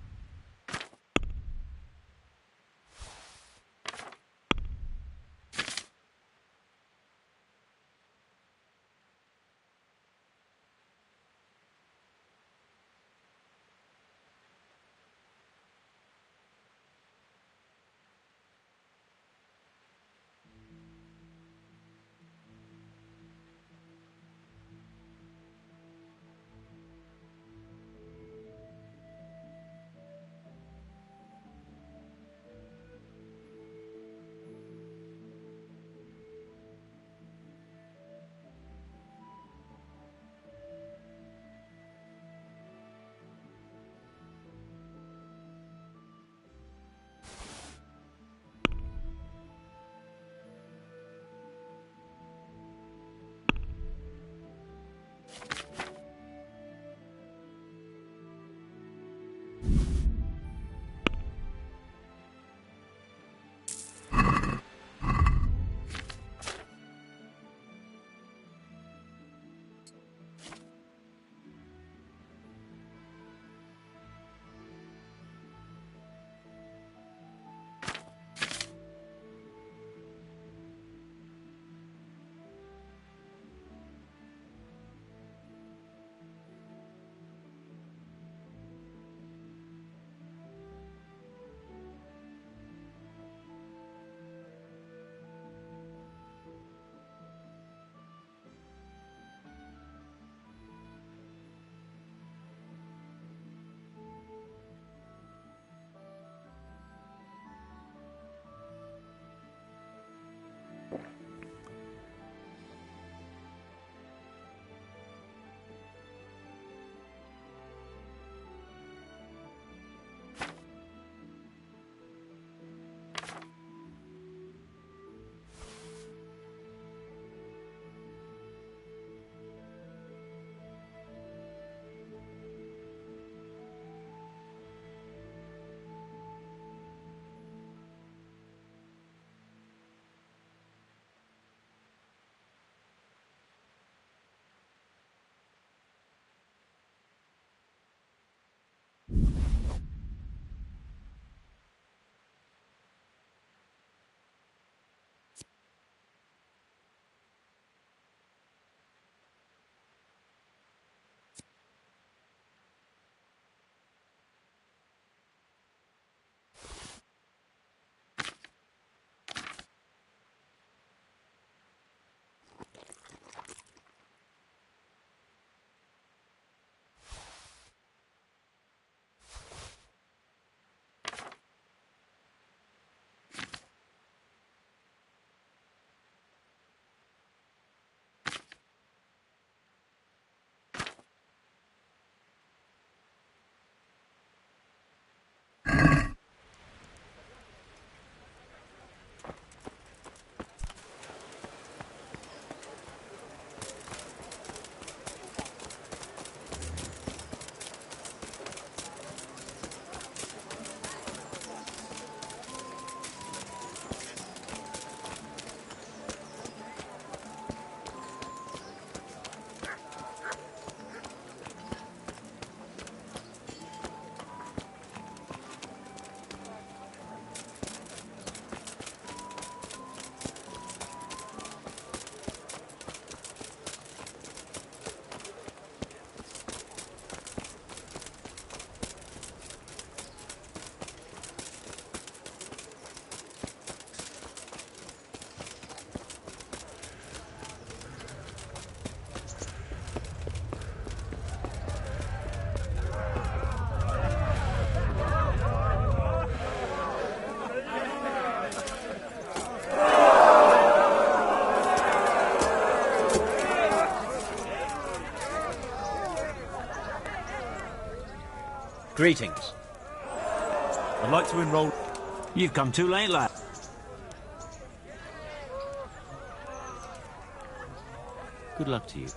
Greetings. I'd like to enroll... You've come too late, lad. Good luck to you.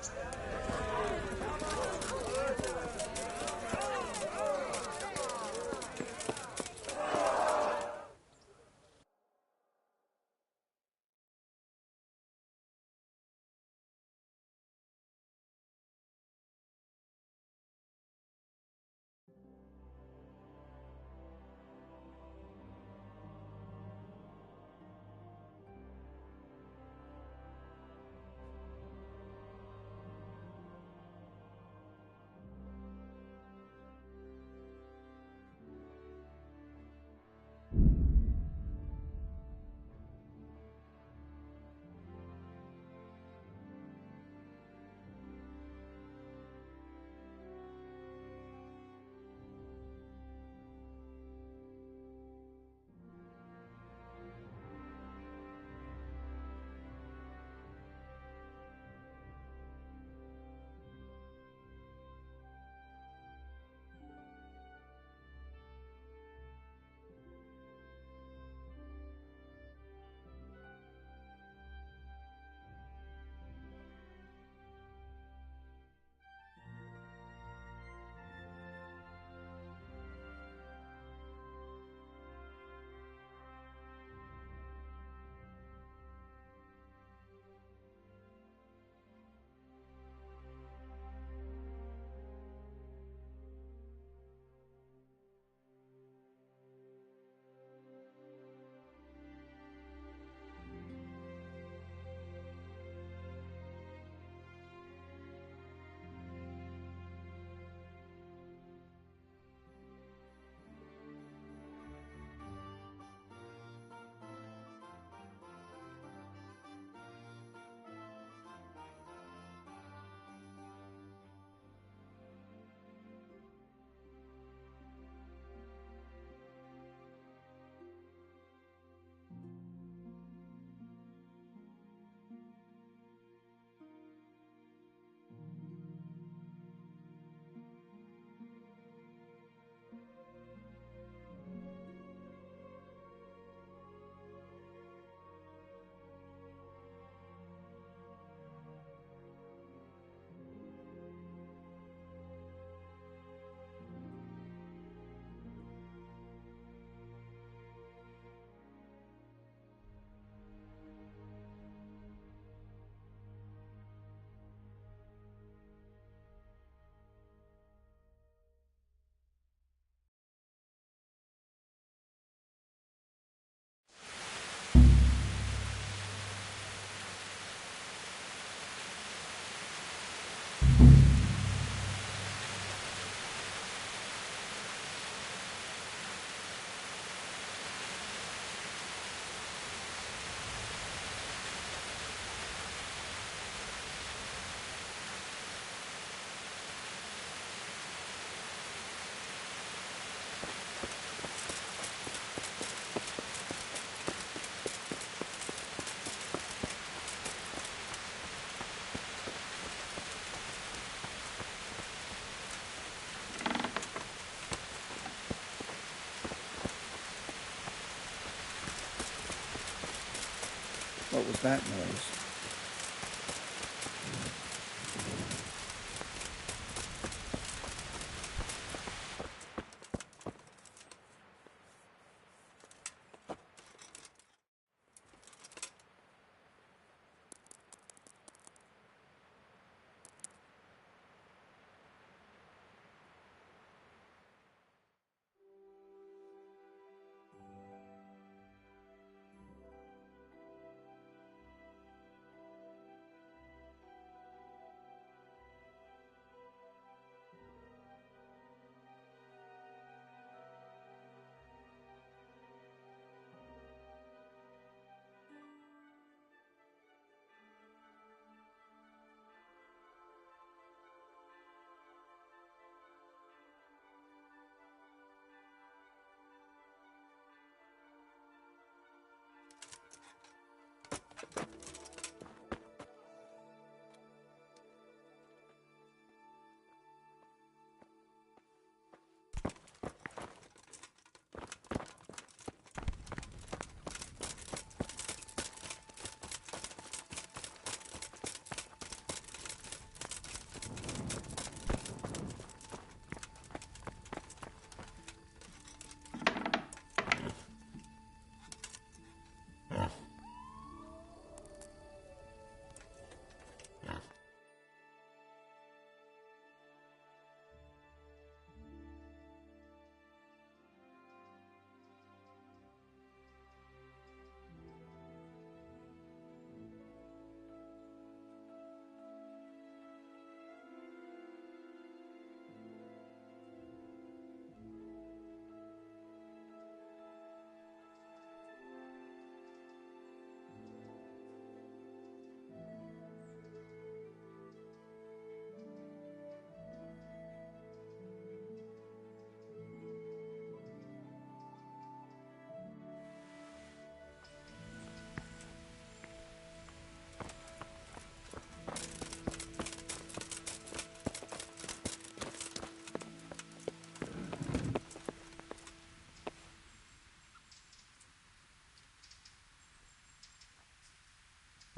What was that noise?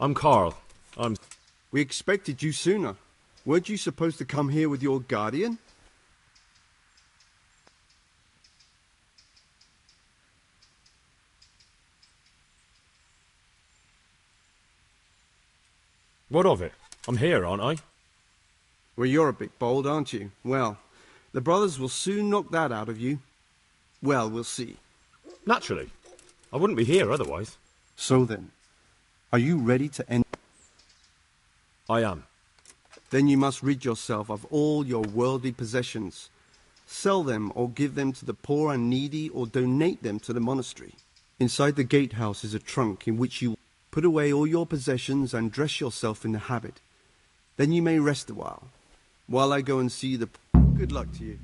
I'm Carl. We expected you sooner. Weren't you supposed to come here with your guardian? What of it? I'm here, aren't I? Well, you're a bit bold, aren't you? Well, the brothers will soon knock that out of you. Well, we'll see. Naturally. I wouldn't be here otherwise. So then, are you ready to end? I am. Then you must rid yourself of all your worldly possessions. Sell them or give them to the poor and needy or donate them to the monastery. Inside the gatehouse is a trunk in which you put away all your possessions and dress yourself in the habit. Then you may rest a while I go and see the... Good luck to you.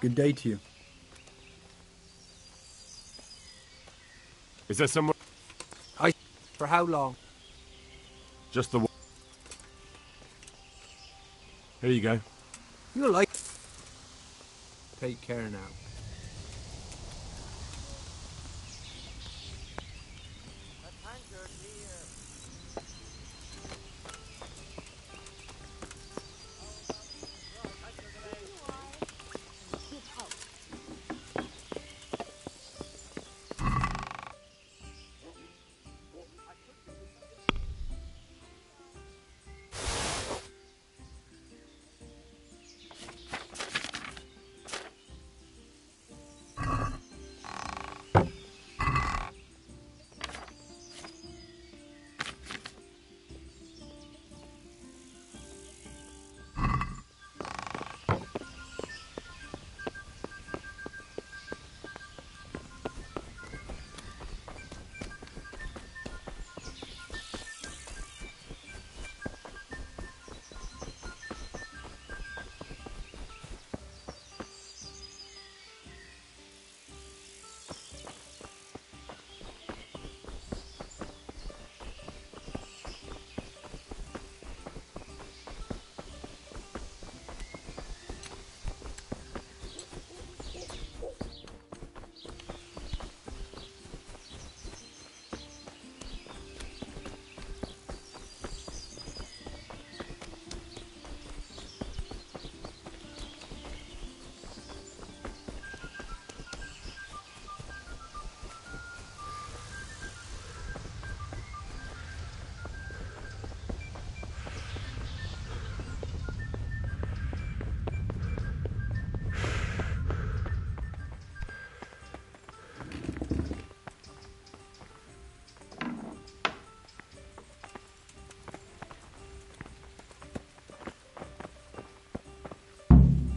Good day to you. Is there someone... For how long? Just the one. Here you go. You'll like... Take care now.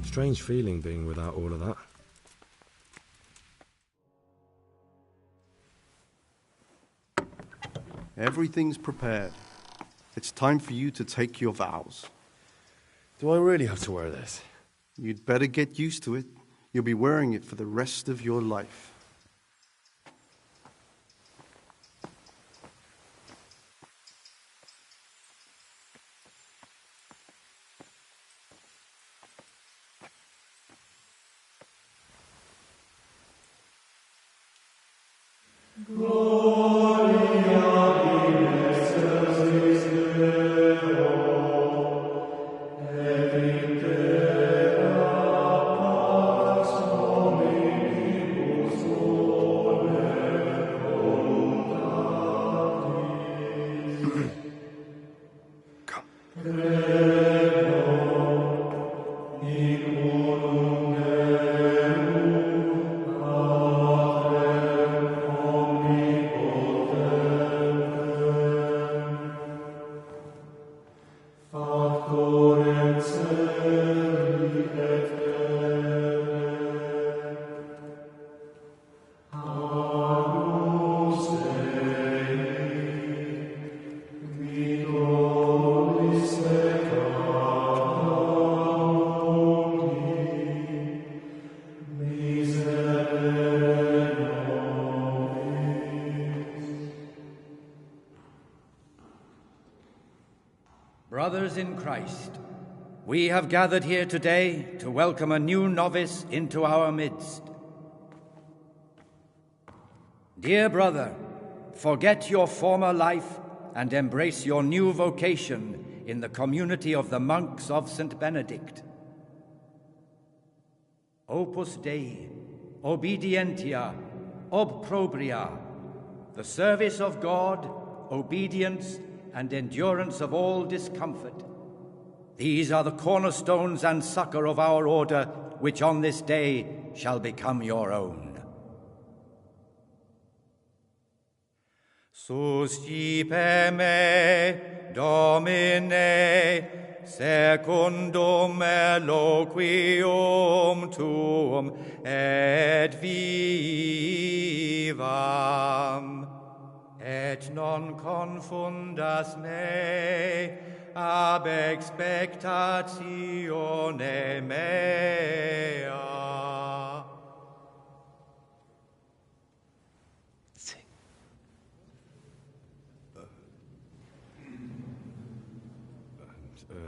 Strange feeling being without all of that. Everything's prepared. It's time for you to take your vows. Do I really have to wear this? You'd better get used to it. You'll be wearing it for the rest of your life. Gloria in excelsis Deo, et in te Brothers in Christ, we have gathered here today to welcome a new novice into our midst. Dear brother, forget your former life and embrace your new vocation in the community of the monks of St. Benedict. Opus Dei, obedientia, obprobria, the service of God, obedience, and endurance of all discomfort. These are the cornerstones and succor of our order, which on this day shall become your own. Suscipe me, Domine, secundum eloquium tuum, et vivam. Et non confundas me ab expectatione mea.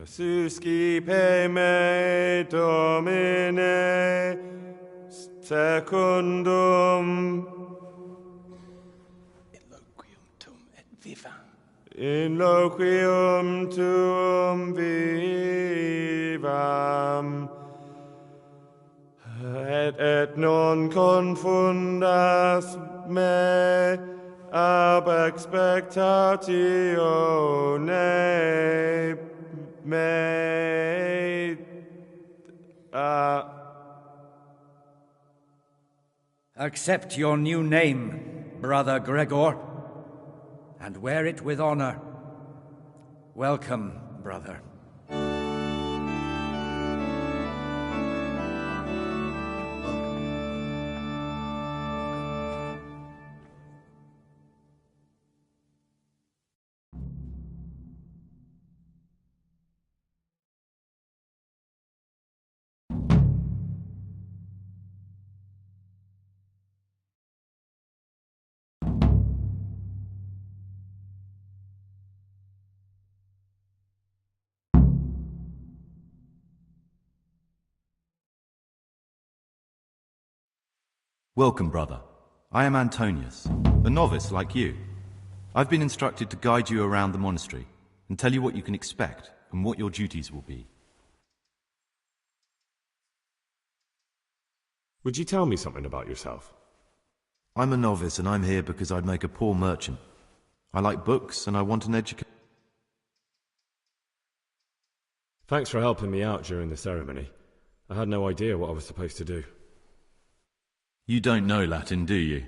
Suscipe me, Domine, secundum in loquium tuum vivam, et non confundas me ab expectatione mea. Accept your new name, Brother Gregor, and wear it with honor. Welcome, brother. Welcome, brother. I am Antonius, a novice like you. I've been instructed to guide you around the monastery and tell you what you can expect and what your duties will be. Would you tell me something about yourself? I'm a novice and I'm here because I'd make a poor merchant. I like books and I want an education. Thanks for helping me out during the ceremony. I had no idea what I was supposed to do. You don't know Latin, do you?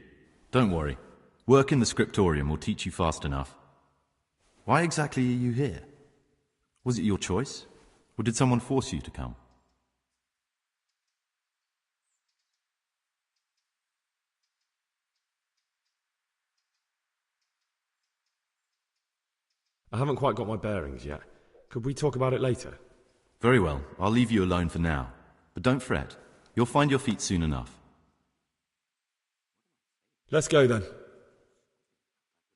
Don't worry. Work in the scriptorium will teach you fast enough. Why exactly are you here? Was it your choice? Or did someone force you to come? I haven't quite got my bearings yet. Could we talk about it later? Very well. I'll leave you alone for now. But don't fret. You'll find your feet soon enough. Let's go then.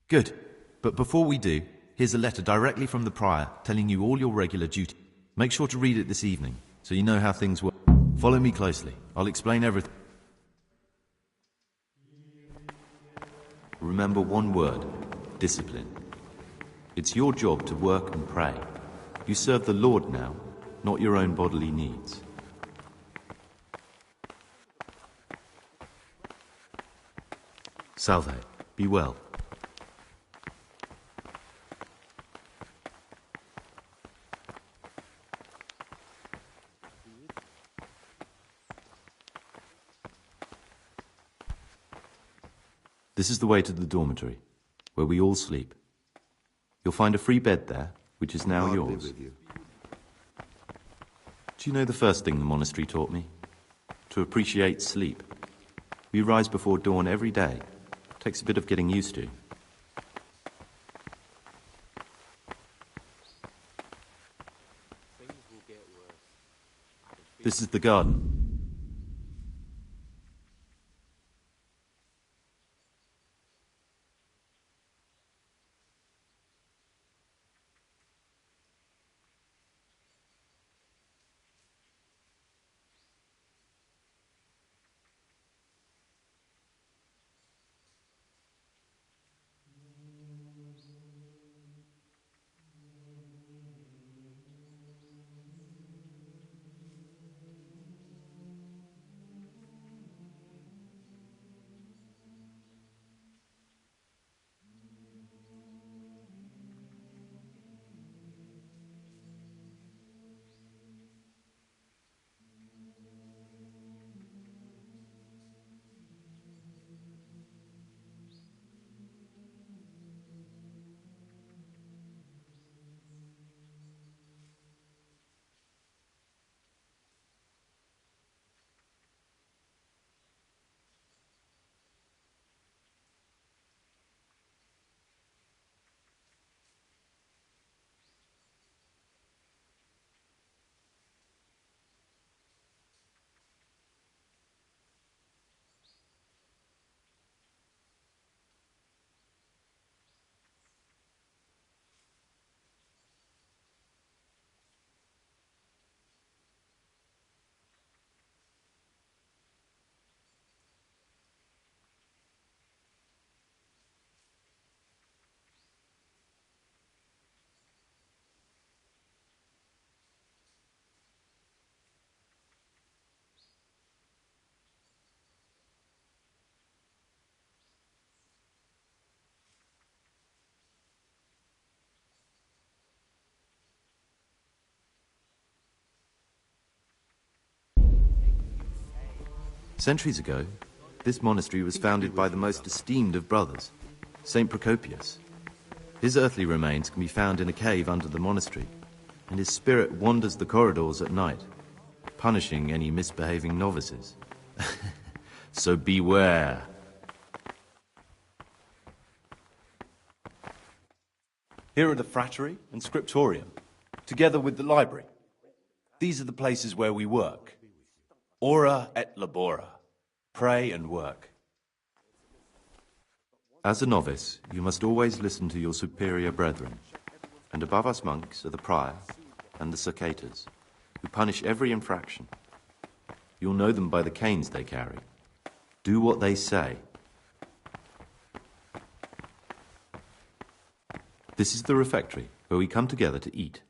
Good. But before we do, here's a letter directly from the prior telling you all your regular duty. Make sure to read it this evening, so you know how things work. Follow me closely. I'll explain everything. Remember one word: discipline. It's your job to work and pray. You serve the Lord now, not your own bodily needs. Salve. Be well. This is the way to the dormitory, where we all sleep. You'll find a free bed there, which is now yours. With you. Do you know the first thing the monastery taught me? To appreciate sleep. We rise before dawn every day. Takes a bit of getting used to. This is the garden. Centuries ago, this monastery was founded by the most esteemed of brothers, Saint Procopius. His earthly remains can be found in a cave under the monastery, and his spirit wanders the corridors at night, punishing any misbehaving novices. So beware. Here are the frattery and scriptorium, together with the library. These are the places where we work. Ora et labora. Pray and work. As a novice, you must always listen to your superior brethren. And above us monks are the prior and the circators, who punish every infraction. You'll know them by the canes they carry. Do what they say. This is the refectory, where we come together to eat.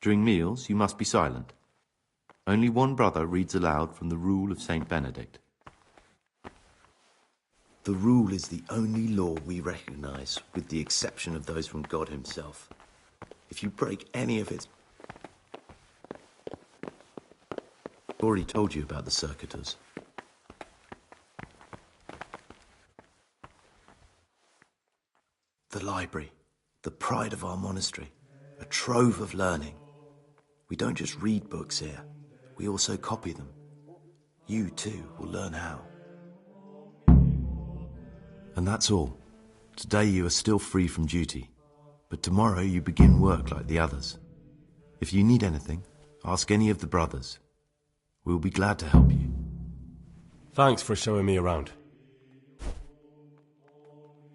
During meals, you must be silent. Only one brother reads aloud from the Rule of Saint Benedict. The Rule is the only law we recognize, with the exception of those from God himself. If you break any of it... I've already told you about the circuitous. The library, the pride of our monastery, a trove of learning. We don't just read books here, we also copy them. You, too, will learn how. And that's all. Today you are still free from duty, but tomorrow you begin work like the others. If you need anything, ask any of the brothers. We will be glad to help you. Thanks for showing me around.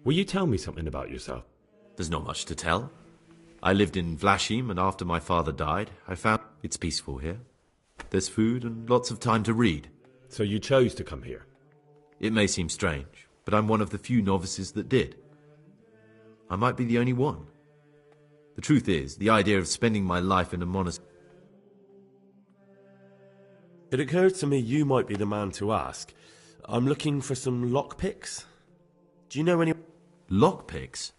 Will you tell me something about yourself? There's not much to tell. I lived in Vlashim, and after my father died, I found it's peaceful here. There's food and lots of time to read. So you chose to come here? It may seem strange, but I'm one of the few novices that did. I might be the only one. The truth is, the idea of spending my life in a monastery... It occurs to me you might be the man to ask. I'm looking for some lockpicks. Do you know any... Lockpicks?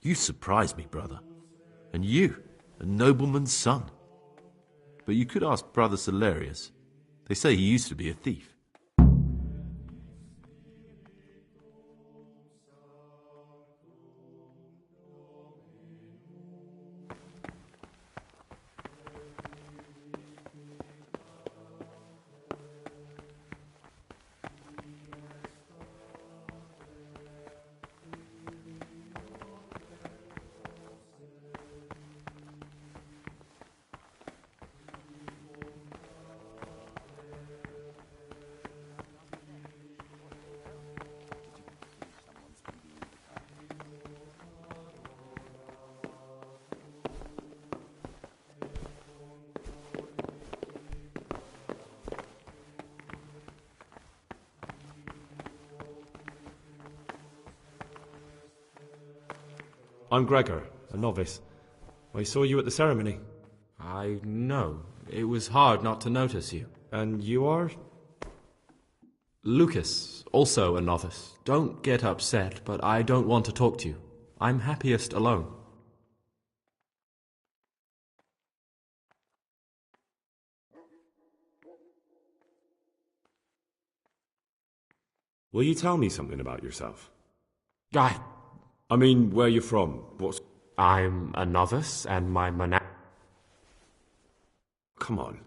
You surprise me, brother. And you, a nobleman's son. But you could ask Brother Celerius. They say he used to be a thief. I'm Gregor, a novice. I saw you at the ceremony. I know. It was hard not to notice you. And you are? Lucas, also a novice. Don't get upset, but I don't want to talk to you. I'm happiest alone. Will you tell me something about yourself? I mean, where you're from. I'm a novice, and my Come on.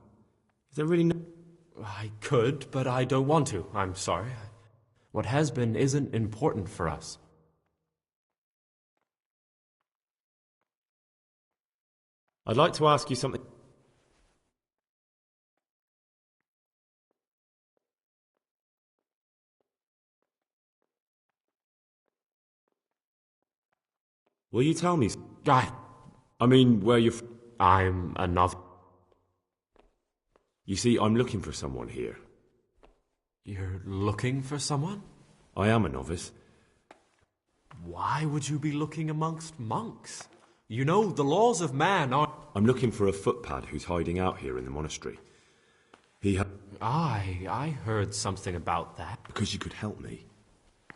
Is there really no... I could, but I don't want to. I'm sorry. What has been isn't important for us. I'd like to ask you something. Will you tell me? I mean, where you're from. I'm a novice. You see, I'm looking for someone here. You're looking for someone? I am a novice. Why would you be looking amongst monks? You know, the laws of man are... I'm looking for a footpad who's hiding out here in the monastery. I heard something about that. Because you could help me.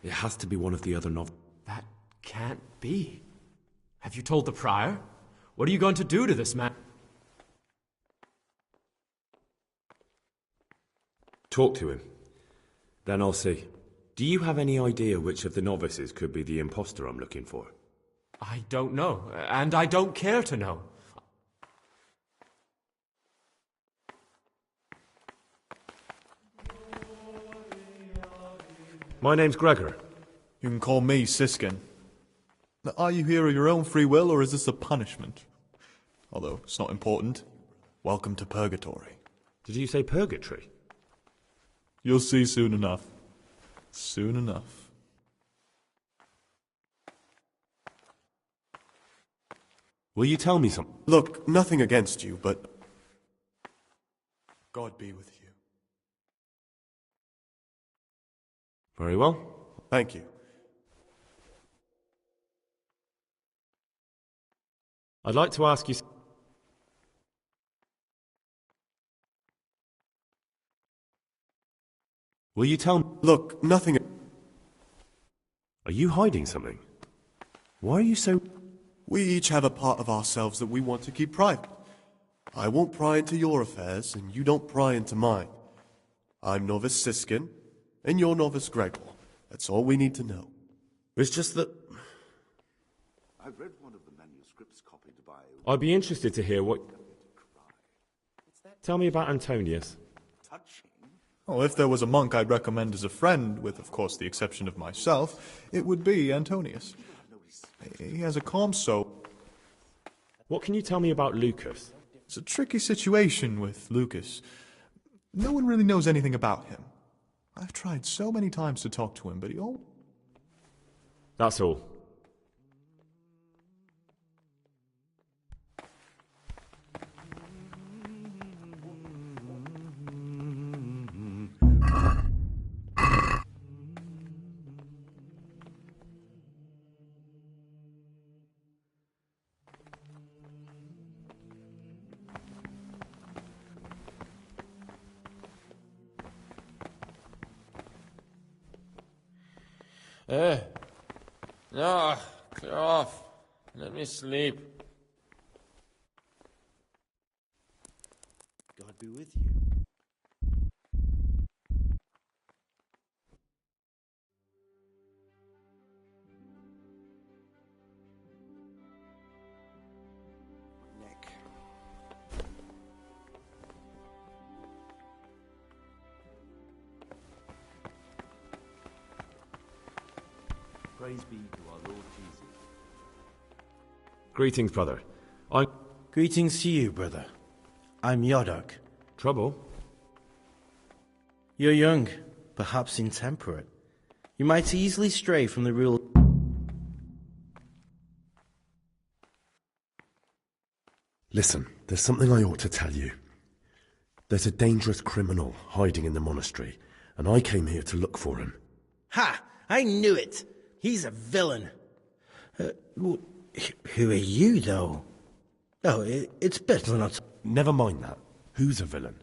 It has to be one of the other novices. That can't be. Have you told the prior? What are you going to do to this man? Talk to him. Then I'll see. Do you have any idea which of the novices could be the imposter I'm looking for? I don't know, and I don't care to know. My name's Gregor. You can call me Siskin. Now, are you here of your own free will, or is this a punishment? Although it's not important. Welcome to Purgatory. Did you say purgatory? You'll see soon enough. Soon enough. Will you tell me something? Look, nothing against you, but God be with you. Very well. Thank you. I'd like to ask you... Will you tell me... Look, nothing... Are you hiding something? Why are you so... We each have a part of ourselves that we want to keep private. I won't pry into your affairs, and you don't pry into mine. I'm Novice Siskin, and you're Novice Gregor. That's all we need to know. It's just that... I've read one of the manuscripts copied by... I'd be interested to hear what... Tell me about Antonius. Oh, if there was a monk I'd recommend as a friend, with, of course, the exception of myself, it would be Antonius. He has a calm soul. What can you tell me about Lucas? It's a tricky situation with Lucas. No one really knows anything about him. I've tried so many times to talk to him, but he always... That's all. No, clear off. Let me sleep. God be with you. Neck. Praise be to our Lord Jesus. Greetings, brother. Greetings to you, brother. I'm Yodok. Trouble? You're young, perhaps intemperate. You might easily stray from the rule. Listen, there's something I ought to tell you. There's a dangerous criminal hiding in the monastery, and I came here to look for him. Ha! I knew it! He's a villain. Who are you, though? Oh, it's better not... Never mind that. Who's a villain?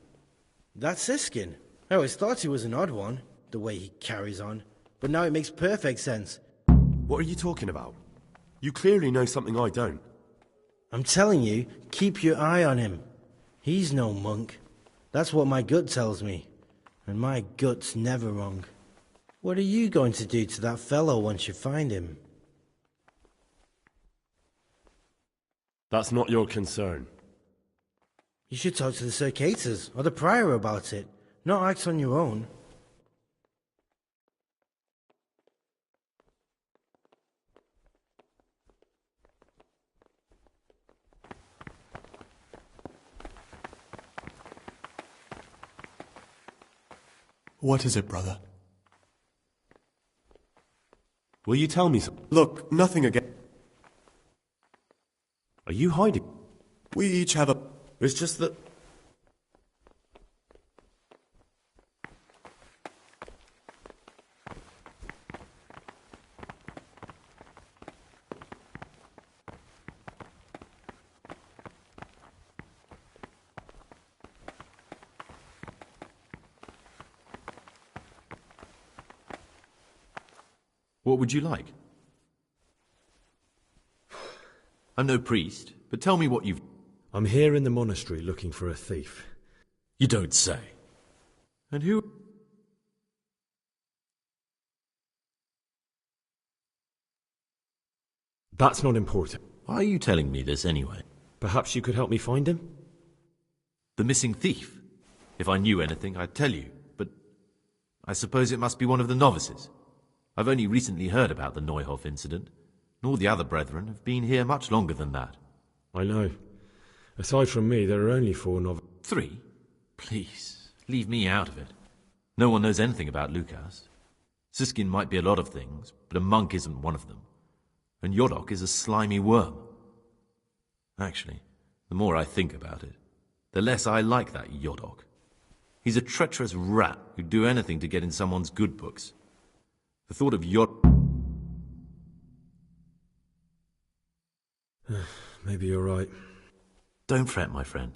That's Siskin. I always thought he was an odd one, the way he carries on. But now it makes perfect sense. What are you talking about? You clearly know something I don't. I'm telling you, keep your eye on him. He's no monk. That's what my gut tells me. And my gut's never wrong. What are you going to do to that fellow once you find him? That's not your concern. You should talk to the Circators or the Prior about it, not act on your own. What is it, brother? Will you tell me something? Look, nothing again. Are you hiding? We each have a... It's just that... What would you like? I'm no priest, but tell me what you've... I'm here in the monastery looking for a thief. You don't say. And who... That's not important. Why are you telling me this anyway? Perhaps you could help me find him? The missing thief? If I knew anything, I'd tell you, but I suppose it must be one of the novices. I've only recently heard about the Neuhof incident, and all the other brethren have been here much longer than that. I know. Aside from me, there are only 4 novices. 3? Please, leave me out of it. No one knows anything about Lukas. Siskin might be a lot of things, but a monk isn't one of them. And Yodok is a slimy worm. Actually, the more I think about it, the less I like that Yodok. He's a treacherous rat who'd do anything to get in someone's good books. The thought of Maybe you're right. Don't fret, my friend.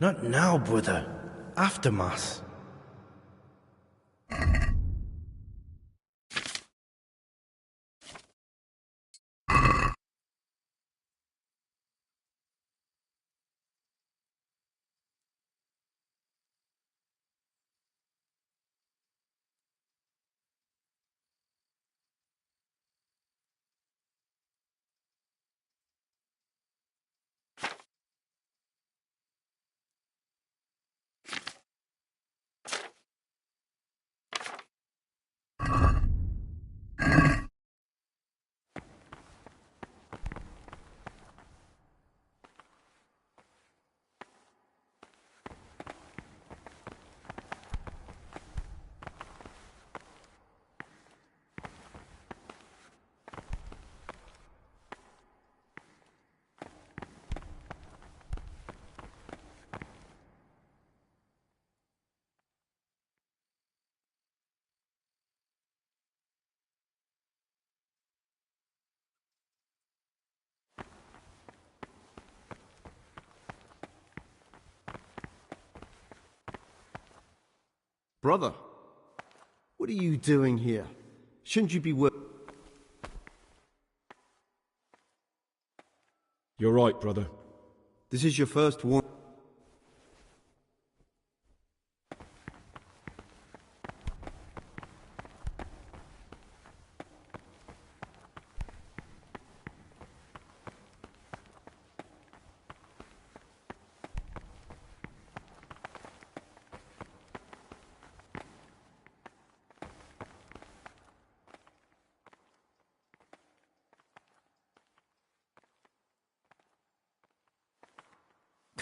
Not now, brother. After Mass. Brother, what are you doing here? Shouldn't you be You're right, brother. This is your first warning.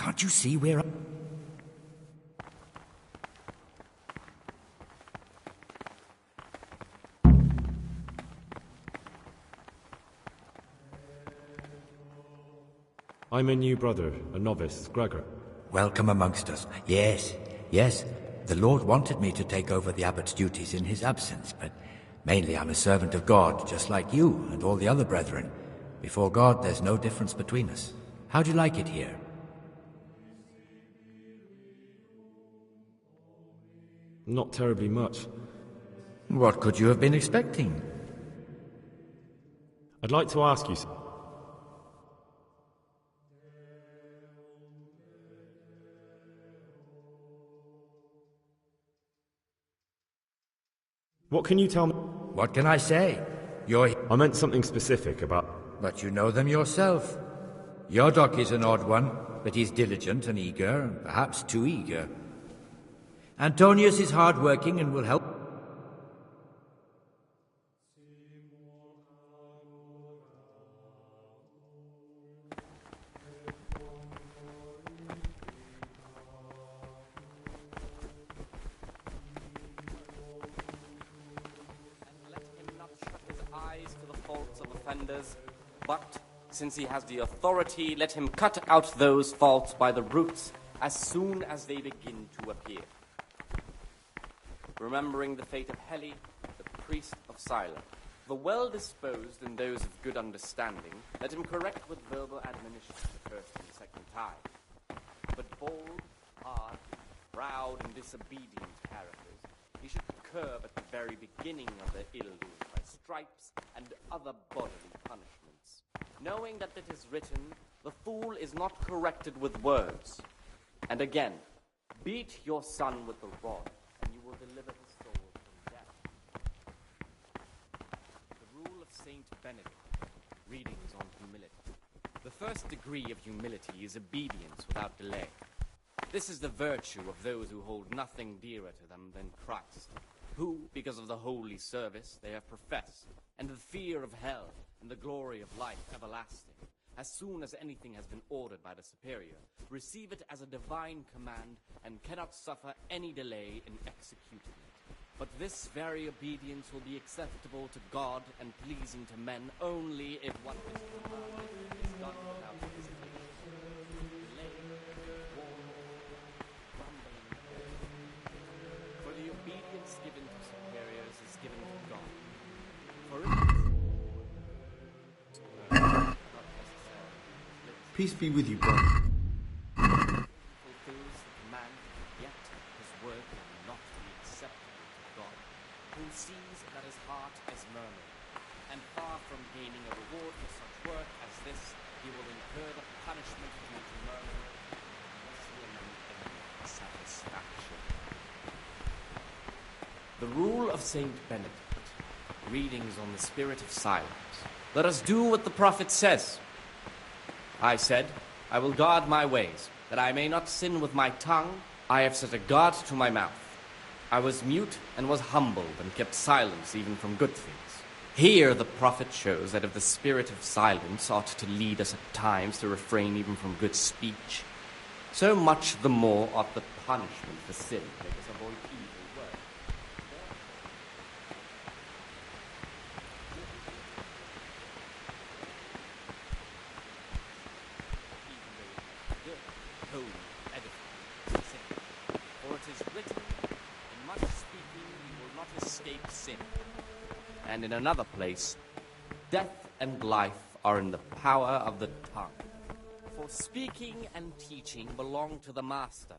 Can't you see where I'm a new brother, a novice, Gregor. Welcome amongst us. Yes, yes. The Lord wanted me to take over the abbot's duties in his absence, but mainly I'm a servant of God, just like you and all the other brethren. Before God, there's no difference between us. How do you like it here? Not terribly much. What could you have been expecting? I'd like to ask you... What can you tell me? What can I say? I meant something specific about... But you know them yourself. Yodok is an odd one, but he's diligent and eager, perhaps too eager. Antonius is hard-working and will help. But, since he has the authority, let him cut out those faults by the roots as soon as they begin to appear. Remembering the fate of Heli, the priest of Sila, the well-disposed and those of good understanding, let him correct with verbal admonition the first and second time. But bold, hard, proud, and disobedient characters he should curb at the very beginning of their ill doing by stripes and other bodily punishments, knowing that it is written, the fool is not corrected with words. And again, beat your son with the rod, and you will deliver his soul from death. The rule of Saint Benedict, readings on humility. The first degree of humility is obedience without delay. This is the virtue of those who hold nothing dearer to them than Christ, who, because of the holy service they have professed, and the fear of hell, and the glory of life everlasting, as soon as anything has been ordered by the superior, receive it as a divine command, and cannot suffer any delay in executing it. But this very obedience will be acceptable to God and pleasing to men only if what is commanded is done without hesitation, delay, war, grumbling. For the obedience given to superiors is given to God. For Peace be with you, brother. fulfills the command, yet his word will not be acceptable to God, who sees that his heart is murmuring, and far from gaining a reward for such work as this, he will incur the punishment due to murmur, and satisfaction. The rule of Saint Benedict, readings on the spirit of silence. Let us do what the prophet says. I said, I will guard my ways, that I may not sin with my tongue. I have set a guard to my mouth. I was mute and was humbled and kept silence even from good things. Here the prophet shows that if the spirit of silence ought to lead us at times to refrain even from good speech, so much the more ought the punishment for sin make us avoid evil words. For it is written, in much speaking you will not escape sin. And in another place, death and life are in the power of the tongue. For speaking and teaching belong to the master.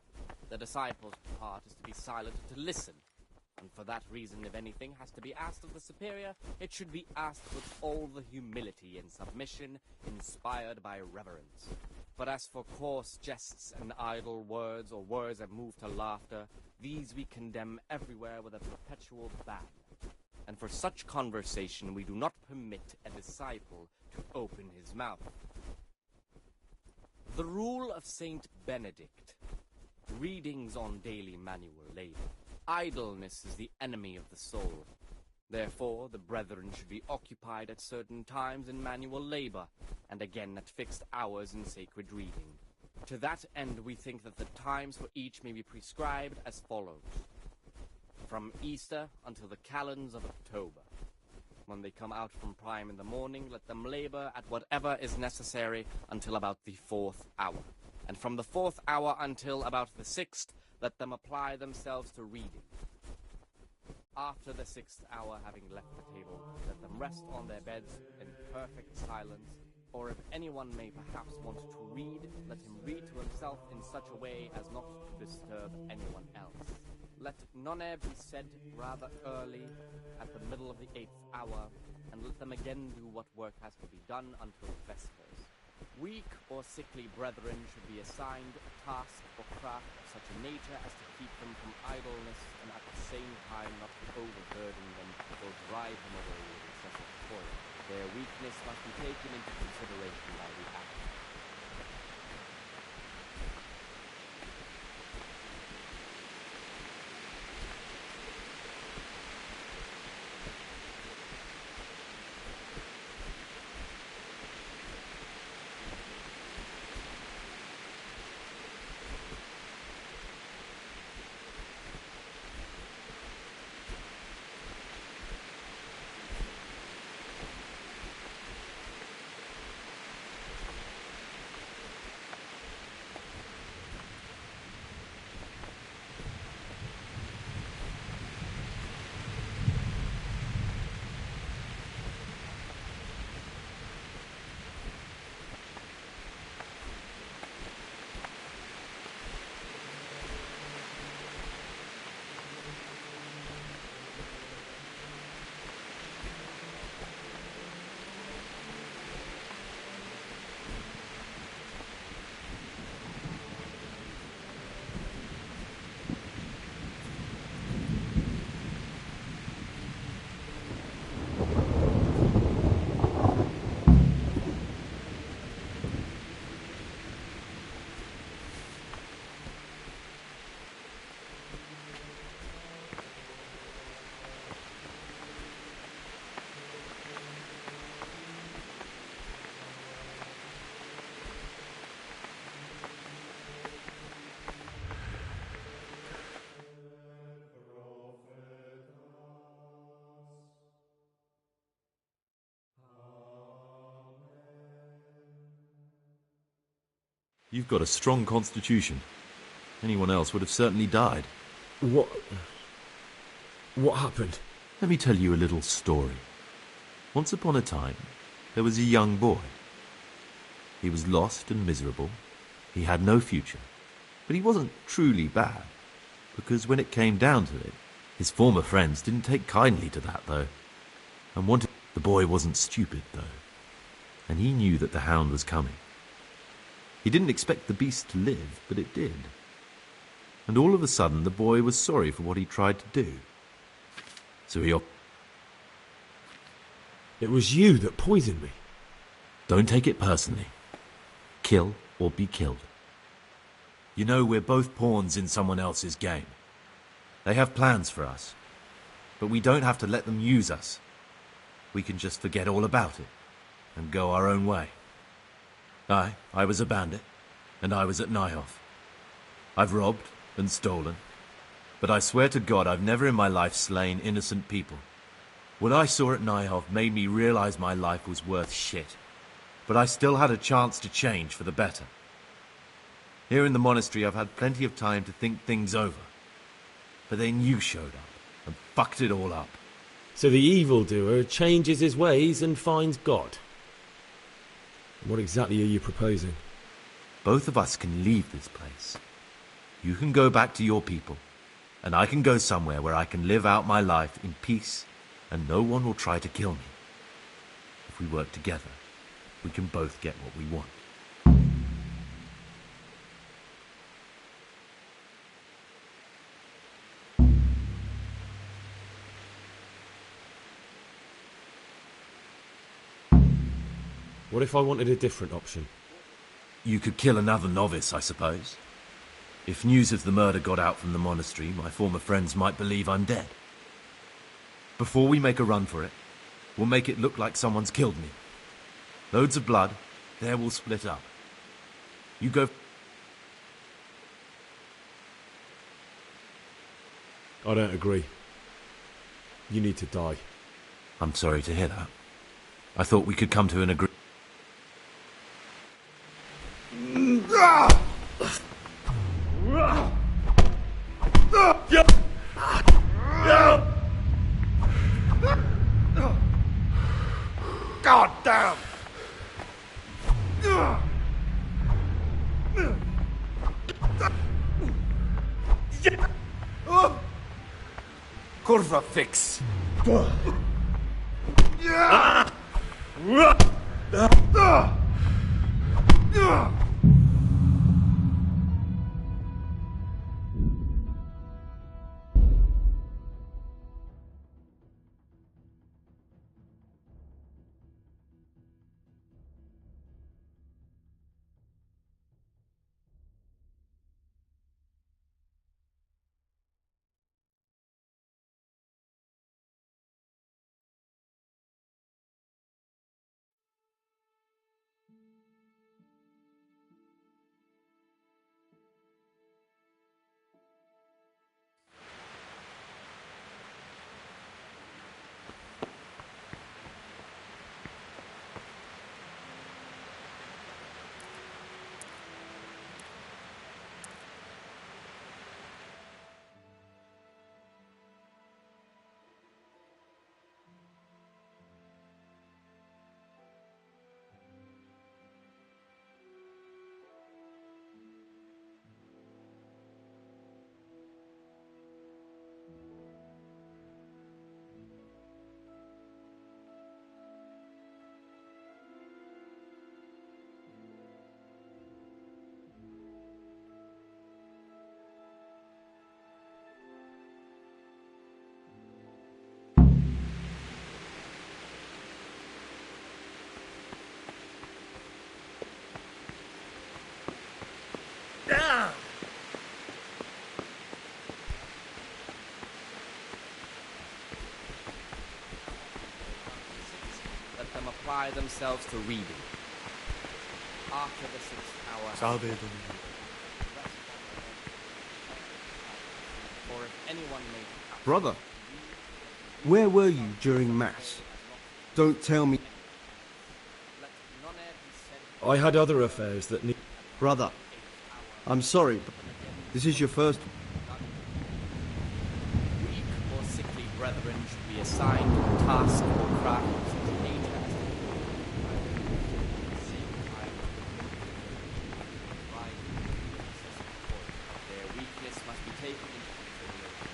The disciple's part is to be silent and to listen. And for that reason, if anything has to be asked of the superior, it should be asked with all the humility and submission inspired by reverence. But as for coarse jests and idle words, or words that move to laughter, these we condemn everywhere with a perpetual ban. And for such conversation we do not permit a disciple to open his mouth. The rule of Saint Benedict, readings on daily manual labor. Idleness is the enemy of the soul. Therefore, the brethren should be occupied at certain times in manual labor, and again at fixed hours in sacred reading. To that end, we think that the times for each may be prescribed as follows. From Easter until the calends of October. When they come out from prime in the morning, let them labor at whatever is necessary until about the 4th hour. And from the 4th hour until about the 6th, let them apply themselves to reading. After the 6th hour, having left the table, let them rest on their beds in perfect silence, or if anyone may perhaps want to read, let him read to himself in such a way as not to disturb anyone else. Let none be said rather early, at the middle of the 8th hour, and let them again do what work has to be done until vespers. Weak or sickly brethren should be assigned a task or craft of such a nature as to keep them from idleness, and at the same time not to overburden them or drive them away with excessive toil. Their weakness must be taken into consideration by the act. You've got a strong constitution. Anyone else would have certainly died. What happened? Let me tell you a little story. Once upon a time, there was a young boy. He was lost and miserable. He had no future. But he wasn't truly bad, because when it came down to it, his former friends didn't take kindly to that, though. And wanted... The boy wasn't stupid, though. And he knew that the hound was coming. He didn't expect the beast to live, but it did. And all of a sudden, the boy was sorry for what he tried to do. So he... It was you that poisoned me. Don't take it personally. Kill or be killed. You know, we're both pawns in someone else's game. They have plans for us, but we don't have to let them use us. We can just forget all about it and go our own way. I was a bandit, and I was at Nyhoff. I've robbed and stolen, but I swear to God I've never in my life slain innocent people. What I saw at Nyhoff made me realize my life was worth shit, but I still had a chance to change for the better. Here in the monastery I've had plenty of time to think things over, but then you showed up and fucked it all up. So the evildoer changes his ways and finds God. What exactly are you proposing? Both of us can leave this place. You can go back to your people, and I can go somewhere where I can live out my life in peace, and no one will try to kill me. If we work together, we can both get what we want. What if I wanted a different option? You could kill another novice, I suppose. If news of the murder got out from the monastery, my former friends might believe I'm dead. Before we make a run for it, we'll make it look like someone's killed me. Loads of blood, there we'll split up. You go... I don't agree. You need to die. I'm sorry to hear that. I thought we could come to an agreement. Kurva fix. Let them apply themselves to reading. After the 6th hour, Salve Domino. or if anyone may Brother, where were you during Mass? Don't tell me. I had other affairs that need... Brother, I'm sorry, but this is your first... weak or sickly brethren should be assigned to a task or craft such as age has. Their weakness must be taken into consideration.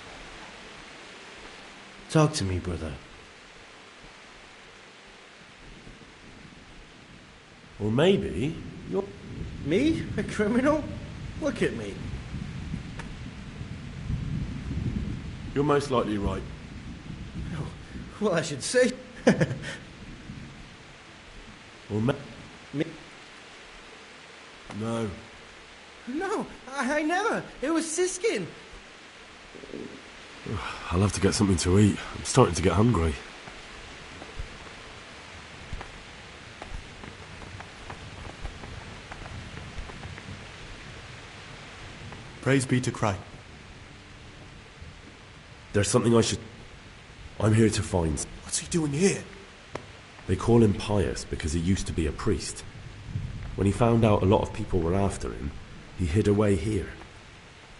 Talk to me, brother. Or maybe you're... Me? A criminal? Look at me. You're most likely right. Well, I should say. Or Me? No. No, I never. It was Siskin. I'll have to get something to eat. I'm starting to get hungry. Praise be to Christ. There's something I should... I'm here to find... What's he doing here? They call him Pious because he used to be a priest. When he found out a lot of people were after him, he hid away here.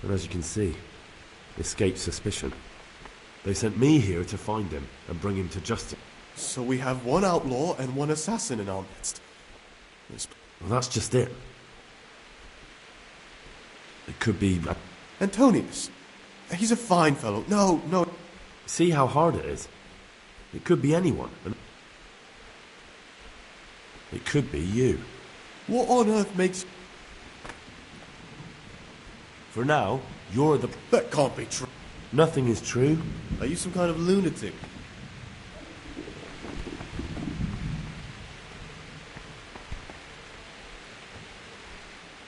And as you can see, escaped suspicion. They sent me here to find him and bring him to justice. So we have one outlaw and one assassin in our midst. Well, that's just it. It could be... Antonius. He's a fine fellow. No. See how hard it is? It could be anyone. And it could be you. What on earth makes... For now, you're the... That can't be true. Nothing is true. Are you some kind of lunatic?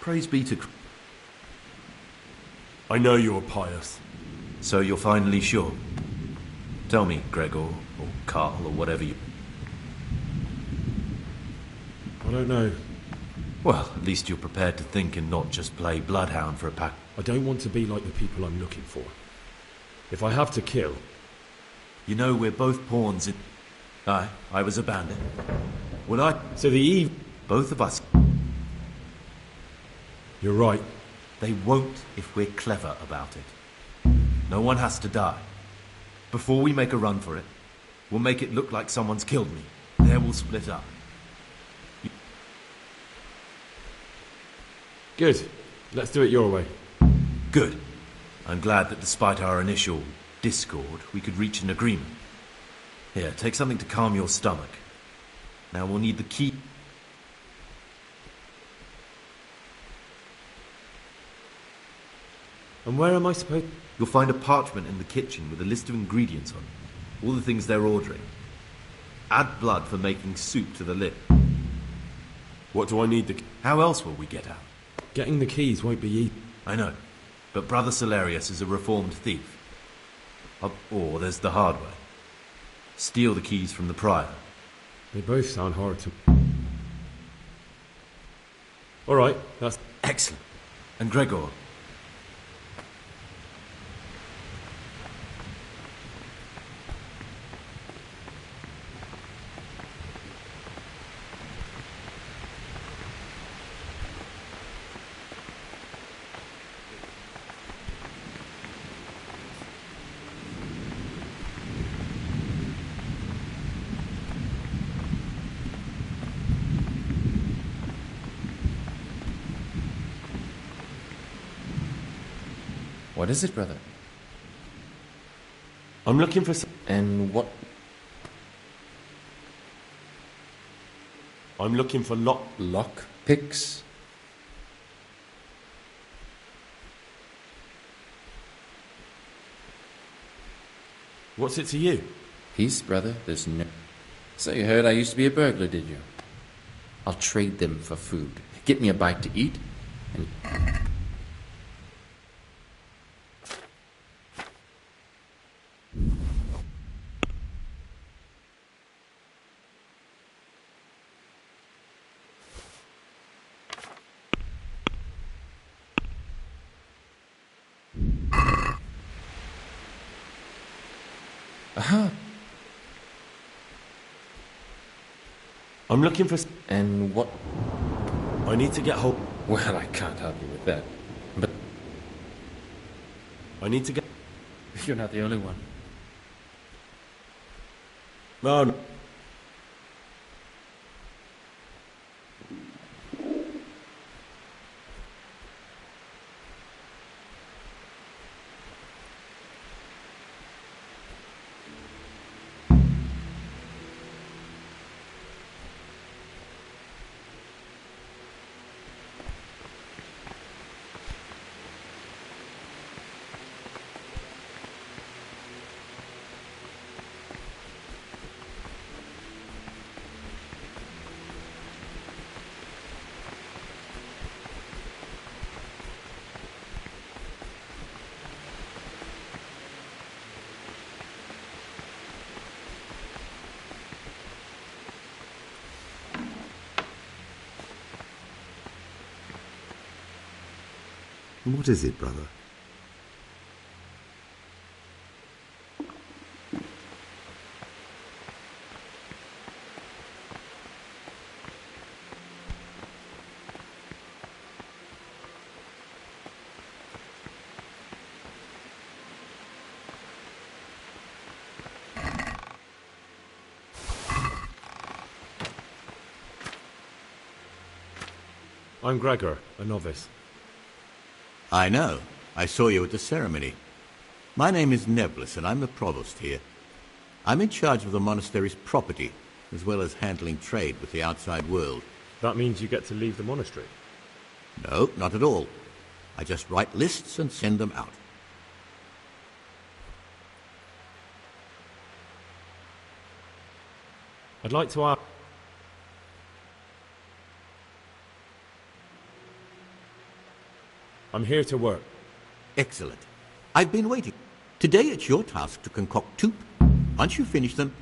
Praise be to... I know you're Pious. So you're finally sure? Tell me, Gregor, or Carl, or whatever you... I don't know. Well, at least you're prepared to think and not just play bloodhound for a pack. I don't want to be like the people I'm looking for. If I have to kill... You know, we're both pawns in... I was a bandit. Well, So the Eve... Both of us... You're right. They won't if we're clever about it. No one has to die. Before we make a run for it, we'll make it look like someone's killed me. Then we'll split up. Good. Let's do it your way. Good. I'm glad that despite our initial discord, we could reach an agreement. Here, take something to calm your stomach. Now we'll need the key. And where am I supposed... You'll find a parchment in the kitchen with a list of ingredients on it. All the things they're ordering. Add blood for making soup to the lid. What do I need the... How else will we get out? Getting the keys won't be easy. I know, but Brother Solarius is a reformed thief. Or there's the hard way. Steal the keys from the prior. They both sound hard to... All right, that's... Excellent. And Gregor? What is it, brother? I'm looking for some... And what? I'm looking for lock picks? What's it to you? Peace, brother. There's no... So you heard I used to be a burglar, did you? I'll trade them for food. Get me a bite to eat, and... Aha! I'm looking for... And what? I need to get hold... Well, I can't help you with that. But... I need to get... You're not the only one. No. What is it, brother? I'm Gregor, a novice. I know. I saw you at the ceremony. My name is Neblis, and I'm the provost here. I'm in charge of the monastery's property, as well as handling trade with the outside world. That means you get to leave the monastery? No, not at all. I just write lists and send them out. I'd like to ask... I'm here to work. Excellent. I've been waiting. Today it's your task to concoct two. Once you finish them...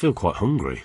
feel quite hungry.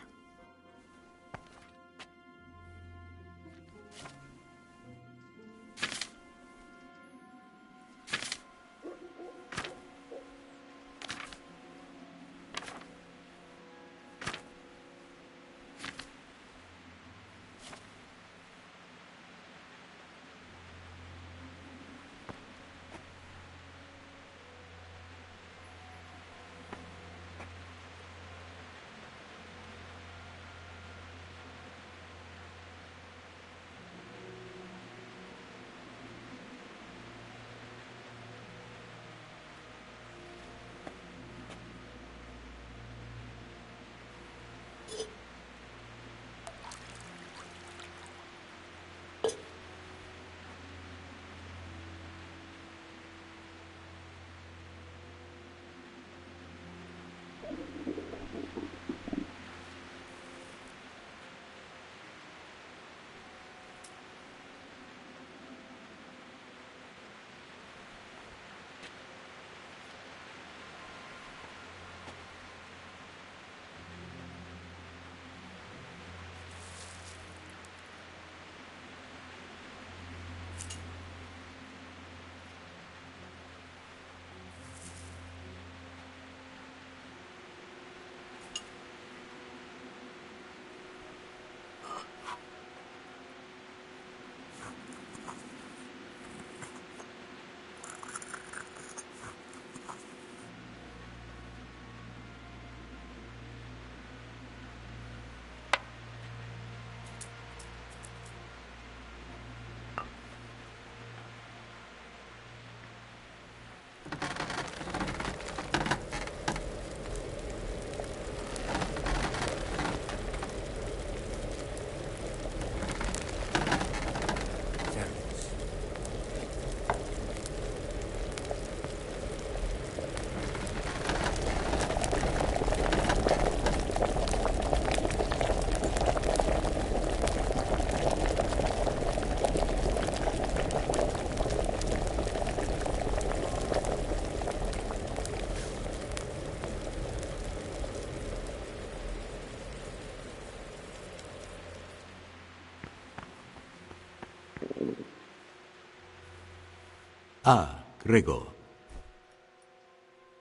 Ah, Gregor.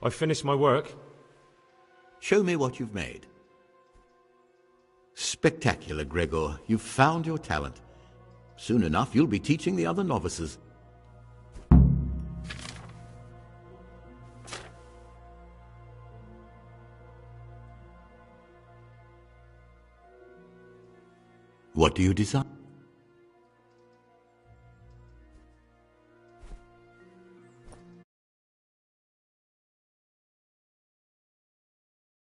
I've finished my work. Show me what you've made. Spectacular, Gregor. You've found your talent. Soon enough, you'll be teaching the other novices. What do you desire?